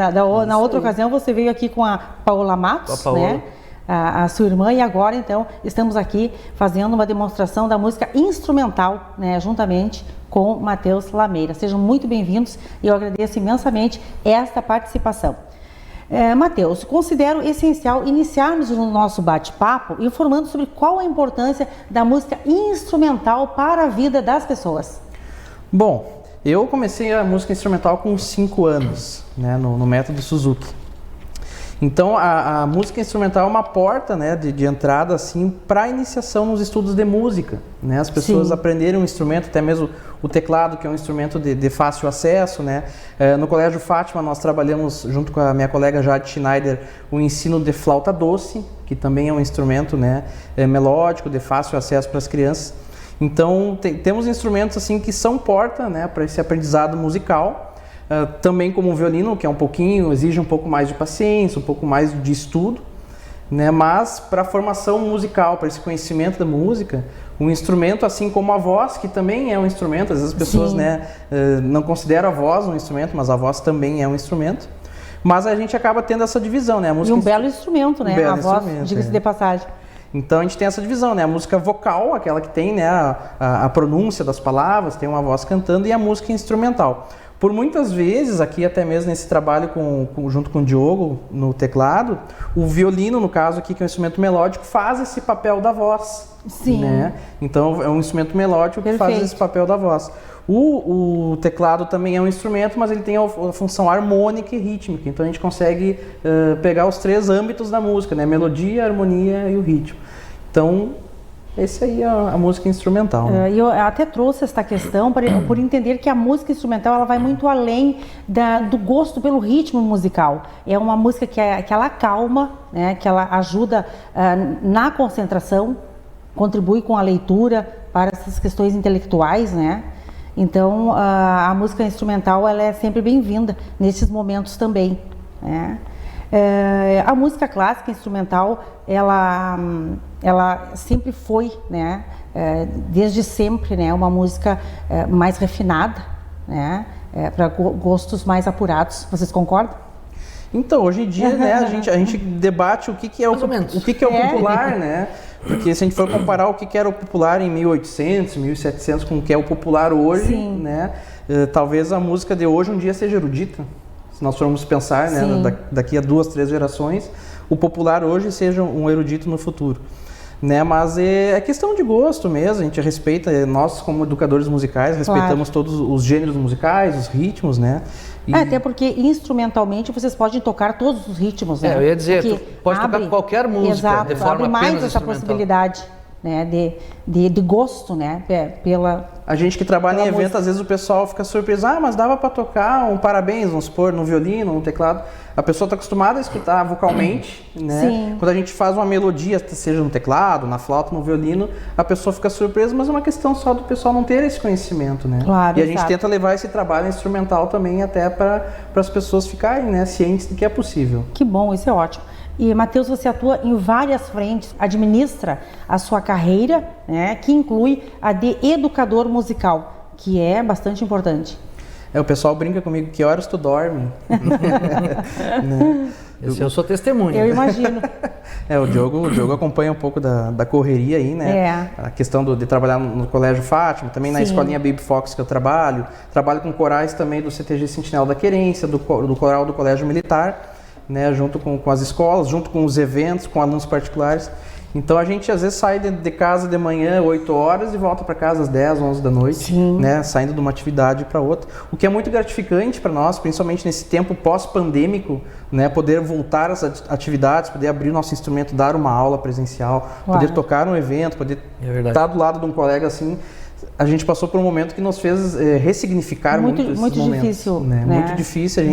[SPEAKER 2] Na outra ocasião você veio aqui com a Paola Matos, né? A sua irmã, e agora então estamos aqui fazendo uma demonstração da música instrumental, né? Juntamente com Matheus Lameira. Sejam muito bem-vindos e eu agradeço imensamente esta participação. Matheus, considero essencial iniciarmos o nosso bate-papo informando sobre qual a importância da música instrumental para a vida das pessoas.
[SPEAKER 15] Bom, eu comecei a música instrumental com 5 anos, né, no método Suzuki. Então, a música instrumental é uma porta, né, de entrada assim, para a iniciação nos estudos de música. Né? As pessoas aprenderem um instrumento, até mesmo o teclado, que é um instrumento de fácil acesso. Né? No Colégio Fátima, nós trabalhamos, junto com a minha colega Jade Schneider, o ensino de flauta doce, que também é um instrumento, né, melódico, de fácil acesso para as crianças. Então, temos instrumentos assim, que são porta, né, para esse aprendizado musical. Também como o violino, que é exige um pouco mais de paciência, um pouco mais de estudo, né? Mas para a formação musical, para esse conhecimento da música, um instrumento assim como a voz, que também é um instrumento, às vezes as pessoas, né, não consideram a voz um instrumento, mas a voz também é um instrumento. Mas a gente acaba tendo essa divisão, né? A música
[SPEAKER 2] belo instrumento, né? A voz, diga-se de passagem.
[SPEAKER 15] Então a gente tem essa divisão, né? A música vocal, aquela que tem, né, a pronúncia das palavras, tem uma voz cantando, e a música instrumental. Por muitas vezes, aqui até mesmo nesse trabalho junto com o Diogo no teclado, o violino, no caso aqui, que é um instrumento melódico, faz esse papel da voz.
[SPEAKER 2] Sim.
[SPEAKER 15] Né? Então é um instrumento melódico que faz esse papel da voz. O teclado também é um instrumento, mas ele tem a função harmônica e rítmica. Então a gente consegue pegar os 3 âmbitos da música, né? Melodia, harmonia e o ritmo. Então, esse aí é a música instrumental. Né?
[SPEAKER 2] Eu até trouxe esta questão por entender que a música instrumental ela vai muito além do gosto pelo ritmo musical. É uma música que ela acalma, né? Que ela ajuda na concentração, contribui com a leitura para essas questões intelectuais, né? Então a música instrumental ela é sempre bem-vinda nesses momentos também, né? A música clássica instrumental ela sempre foi, né, desde sempre, né, uma música mais refinada, né, para gostos mais apurados. Vocês concordam?
[SPEAKER 15] Então, hoje em dia, né, a gente debate o que é o popular, né? Porque se a gente for comparar o que era o popular em 1800, 1700 com o que é o popular hoje, né, talvez a música de hoje um dia seja erudita. Se nós formos pensar, né, daqui a 2, 3 gerações, o popular hoje seja um erudito no futuro. Né? Mas é questão de gosto mesmo, a gente respeita, nós como educadores musicais, respeitamos todos os gêneros musicais, os ritmos, né?
[SPEAKER 2] Até porque instrumentalmente vocês podem tocar todos os ritmos, né?
[SPEAKER 16] Eu ia dizer, tu pode tocar qualquer música de forma
[SPEAKER 2] abre mais
[SPEAKER 16] apenas
[SPEAKER 2] essa possibilidade, né, de gosto, né,
[SPEAKER 15] A gente que trabalha em evento, às vezes o pessoal fica surpreso, mas dava para tocar um parabéns, vamos supor, no violino, no teclado. A pessoa está acostumada a escutar vocalmente, né?
[SPEAKER 2] Sim.
[SPEAKER 15] Quando a gente faz uma melodia, seja no teclado, na flauta, no violino, a pessoa fica surpresa, mas é uma questão só do pessoal não ter esse conhecimento, né?
[SPEAKER 2] Claro,
[SPEAKER 15] e a gente tenta levar esse trabalho instrumental também até para as pessoas ficarem, né, cientes de que é possível.
[SPEAKER 2] Que bom, isso é ótimo. E, Matheus, você atua em várias frentes, administra a sua carreira, né, que inclui a de educador musical, que é bastante importante.
[SPEAKER 15] O pessoal brinca comigo, que horas tu dorme?
[SPEAKER 16] Né? Eu sou testemunha.
[SPEAKER 2] Eu imagino.
[SPEAKER 15] O Diogo acompanha um pouco da correria aí, né? A questão de trabalhar no Colégio Fátima, também na escolinha Baby Fox que eu trabalho com corais também do CTG Sentinela da Querência, do coral do Colégio Militar, né? Junto com as escolas, junto com os eventos, com alunos particulares. Então a gente às vezes sai de casa de manhã 8 horas e volta para casa às 10, 11 da noite, né, saindo de uma atividade para outra. O que é muito gratificante para nós, principalmente nesse tempo pós-pandêmico, né, poder voltar às atividades, poder abrir o nosso instrumento, dar uma aula presencial, poder tocar um evento, poder estar do lado de um colega assim. A gente passou por um momento que nos fez ressignificar muito esses momentos.
[SPEAKER 2] Difícil,
[SPEAKER 15] né? Muito difícil.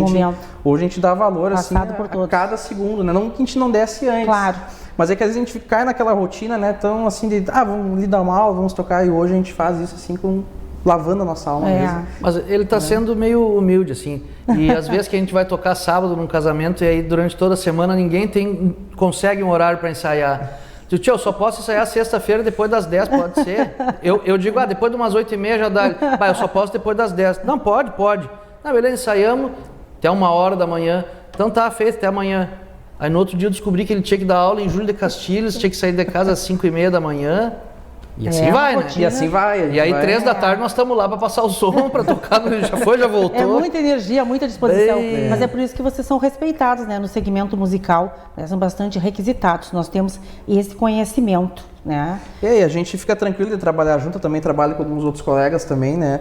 [SPEAKER 15] Hoje a gente dá valor assim, a cada segundo, né? Não que a gente não desse antes.
[SPEAKER 2] Claro.
[SPEAKER 15] Mas é que às vezes a gente cai naquela rotina, né? Tão assim de, vamos lhe dar uma aula, vamos tocar. E hoje a gente faz isso assim com lavando a nossa alma mesmo.
[SPEAKER 16] Mas ele está sendo meio humilde, assim. E às vezes que a gente vai tocar sábado num casamento e aí durante toda a semana ninguém consegue um horário para ensaiar. Tio, eu só posso ensaiar sexta-feira depois das 10, pode ser? Eu digo, depois de umas 8h30 já dá. Eu só posso depois das 10. Não, pode. Não, beleza, ensaiamos até 1h da manhã. Então tá, feito, até amanhã. Aí no outro dia eu descobri que ele tinha que dar aula em Júlio de Castilhos, tinha que sair de casa às 5h30 da manhã. E assim vai, né?
[SPEAKER 15] E assim vai.
[SPEAKER 16] E aí 3 da tarde nós estamos lá para passar o som, para tocar, já voltou.
[SPEAKER 2] É muita energia, muita disposição. Mas é por isso que vocês são respeitados, né? No segmento musical, né? São bastante requisitados. Nós temos esse conhecimento, né?
[SPEAKER 15] E aí, a gente fica tranquilo de trabalhar junto, eu também trabalho com alguns outros colegas também, né?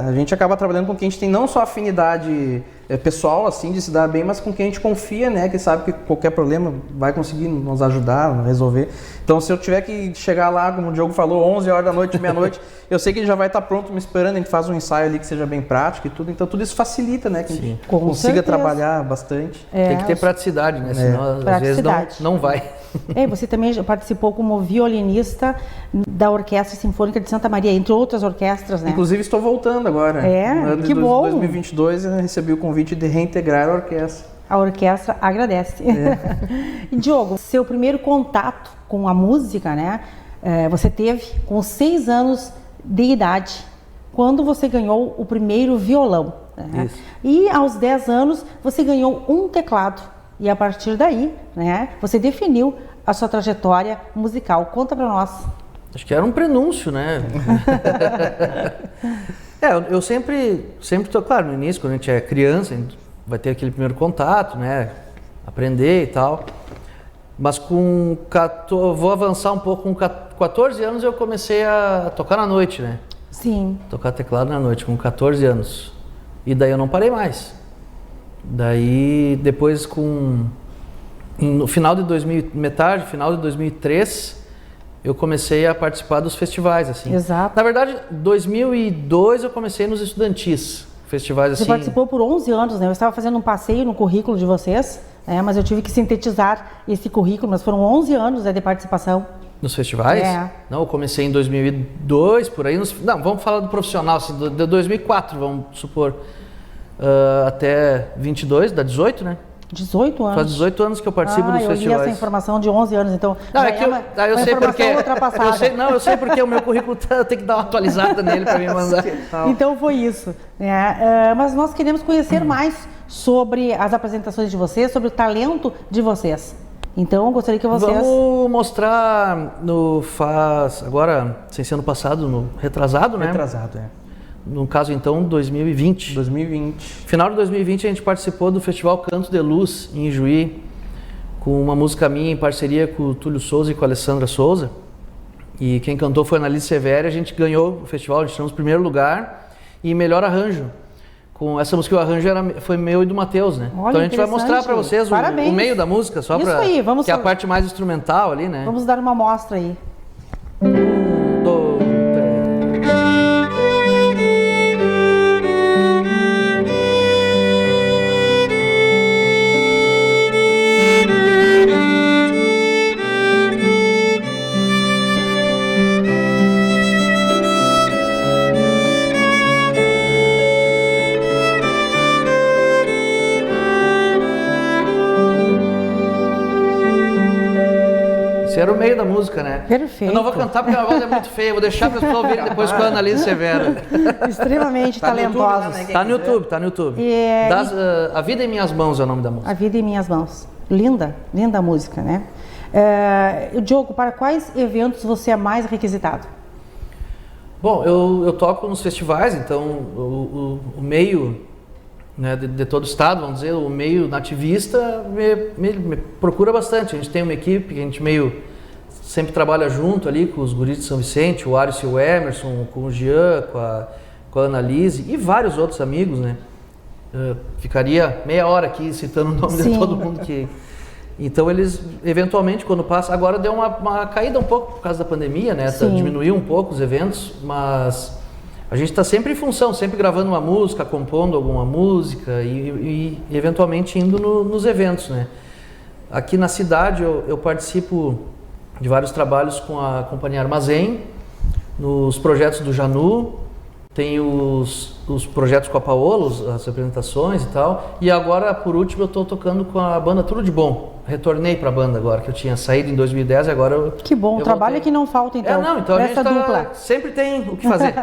[SPEAKER 15] A gente acaba trabalhando com quem a gente tem não só afinidade pessoal, assim, de se dar bem, mas com quem a gente confia, né? Que sabe que qualquer problema vai conseguir nos ajudar, resolver. Então, se eu tiver que chegar lá, como o Diogo falou, 11 horas da noite, meia-noite, eu sei que ele já vai estar pronto me esperando, a gente faz um ensaio ali que seja bem prático e tudo. Então, tudo isso facilita, né? Que a gente consiga trabalhar bastante.
[SPEAKER 16] Tem que ter praticidade, né? Senão, às vezes, não vai.
[SPEAKER 2] Você também participou como violinista da Orquestra Sinfônica de Santa Maria, entre outras orquestras, né?
[SPEAKER 15] Inclusive, estou voltando agora.
[SPEAKER 2] No ano que bom!
[SPEAKER 15] Em 2022, eu recebi o convite de reintegrar a orquestra.
[SPEAKER 2] A orquestra agradece. Diogo, seu primeiro contato com a música, né? Você teve com 6 anos de idade, quando você ganhou o primeiro violão. Né? E aos 10 anos, você ganhou um teclado. E a partir daí, né, você definiu a sua trajetória musical. Conta pra nós.
[SPEAKER 16] Acho que era um prenúncio, né? Eu sempre tô, claro, no início, quando a gente é criança, a gente vai ter aquele primeiro contato, né? Aprender e tal. Mas vou avançar um pouco, com 14 anos eu comecei a tocar na noite, né?
[SPEAKER 2] Sim.
[SPEAKER 16] Tocar teclado na noite, com 14 anos. E daí eu não parei mais. Daí, depois no final de final de 2003, eu comecei a participar dos festivais, assim.
[SPEAKER 2] Exato.
[SPEAKER 16] Na verdade, 2002 eu comecei nos estudantis, festivais assim.
[SPEAKER 2] Você participou por 11 anos, né? Eu estava fazendo um passeio no currículo de vocês, né? Mas eu tive que sintetizar esse currículo, mas foram 11 anos de participação.
[SPEAKER 16] Nos festivais? Não, eu comecei em 2002, por aí. Não, vamos falar do profissional, assim, de 2004, vamos supor. Até 22, dá 18, né?
[SPEAKER 2] 18 anos.
[SPEAKER 16] Faz 18 anos que eu participo dos festivais.
[SPEAKER 2] Eu li essa informação de 11 anos, então.
[SPEAKER 16] Não, eu sei porque. Eu sei porque o meu currículo tem que dar uma atualizada nele para me mandar.
[SPEAKER 2] Então foi isso. Mas nós queremos conhecer mais sobre as apresentações de vocês, sobre o talento de vocês. Então eu gostaria que vocês.
[SPEAKER 16] Vamos mostrar agora, sem ser no passado, no retrasado, né?
[SPEAKER 15] Retrasado,
[SPEAKER 16] No caso, então, 2020. Final de 2020, a gente participou do Festival Canto de Luz, em Juí, com uma música minha em parceria com o Túlio Souza e com a Alessandra Souza. E quem cantou foi a Annalise Severi. A gente ganhou o festival, a gente tiramos primeiro lugar e melhor arranjo. Com essa música, o arranjo foi meu e do Matheus, né?
[SPEAKER 2] Olha,
[SPEAKER 16] então a gente vai mostrar para vocês o meio da música, só para que é a parte mais instrumental ali, né?
[SPEAKER 2] Vamos dar uma amostra aí.
[SPEAKER 16] Esse era o meio da música, né?
[SPEAKER 2] Perfeito.
[SPEAKER 16] Eu não vou cantar porque a voz é muito feia, vou deixar para as pessoas ouvirem depois com a Annalise Severi.
[SPEAKER 2] Extremamente talentosos.
[SPEAKER 16] Tá no YouTube. A Vida em Minhas Mãos é o nome da música.
[SPEAKER 2] A Vida em Minhas Mãos. Linda a música, né? Diogo, para quais eventos você é mais requisitado?
[SPEAKER 16] Bom, eu toco nos festivais, então o meio, né, de todo o estado, vamos dizer, o meio nativista me procura bastante. A gente tem uma equipe que a gente sempre trabalha junto ali com os guris de São Vicente, o Aris e o Emerson, com o Jean, com a Annalise e vários outros amigos, né? Ficaria meia hora aqui citando o nome de todo mundo que... Então eles, eventualmente, quando passa... Agora deu uma caída um pouco por causa da pandemia, né? Diminuiu um pouco os eventos, mas... A gente está sempre em função, sempre gravando uma música, compondo alguma música e eventualmente indo nos eventos, né? Aqui na cidade eu participo de vários trabalhos com a Companhia Armazém, nos projetos do Janu, tem os projetos com a Paola, as apresentações e tal. E agora, por último, eu estou tocando com a banda Tudo de Bom. Retornei para a banda agora, que eu tinha saído em 2010 e agora eu...
[SPEAKER 2] Que bom, o trabalho é que não falta então.
[SPEAKER 16] Então a gente dupla. Sempre tem o que fazer.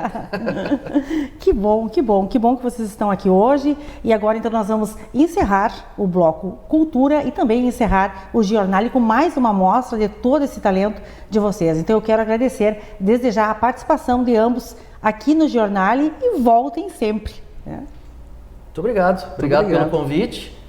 [SPEAKER 2] Que bom que vocês estão aqui hoje. E agora então nós vamos encerrar o bloco Cultura e também encerrar o Giornale com mais uma amostra de todo esse talento de vocês. Então eu quero agradecer desde já a participação de ambos aqui no Giornale e voltem sempre.
[SPEAKER 16] Muito obrigado. Obrigado pelo convite.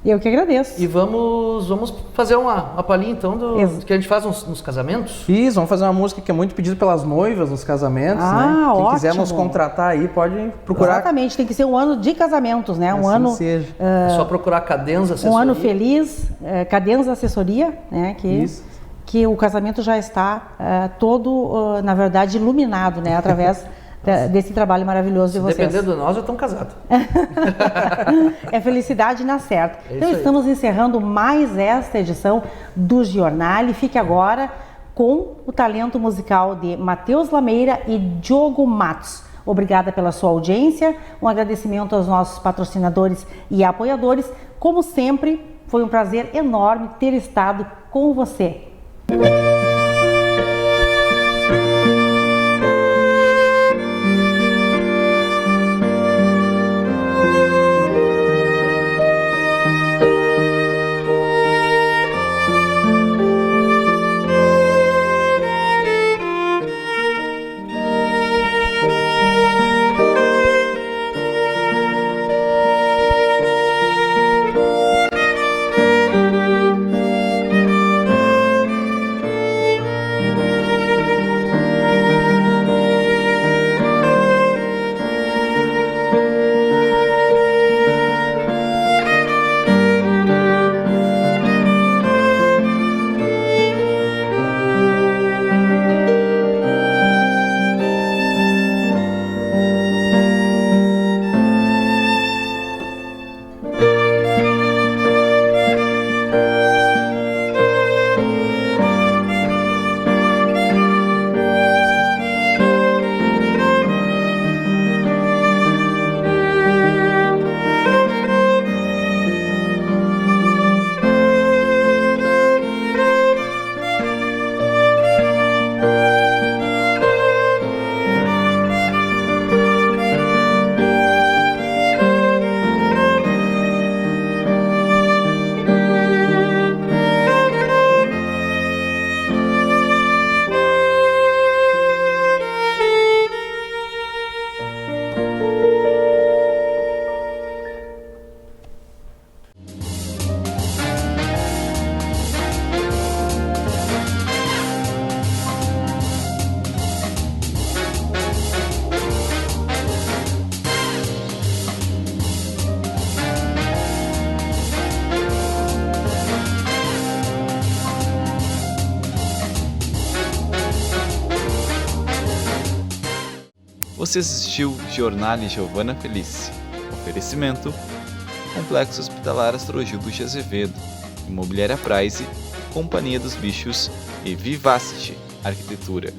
[SPEAKER 2] Eu que agradeço.
[SPEAKER 16] E vamos fazer uma palhinha então do que a gente faz nos casamentos?
[SPEAKER 15] Isso, vamos fazer uma música que é muito pedida pelas noivas nos casamentos, né? Quem quiser nos contratar aí pode procurar.
[SPEAKER 2] Exatamente, tem que ser um ano de casamentos, né? Um ano.
[SPEAKER 15] Seja.
[SPEAKER 16] É só procurar Cadenza Assessoria.
[SPEAKER 2] Um ano feliz, Cadenza Assessoria, né? Que o casamento já está todo, na verdade, iluminado, né? Através desse trabalho maravilhoso de vocês.
[SPEAKER 16] Dependendo de nós, já estão casados.
[SPEAKER 2] É felicidade na certa. Então estamos encerrando mais esta edição do Giornale. Fique agora com o talento musical de Matheus Lameira e Diogo Matos. Obrigada pela sua audiência, um agradecimento aos nossos patrocinadores e apoiadores. Como sempre, foi um prazer enorme ter estado com você.
[SPEAKER 1] Você assistiu Giornale Giovana Felice. Oferecimento: Complexo Hospitalar Astrogildo de Azevedo, Imobiliária Price, Companhia dos Bichos e Vivacity Arquitetura.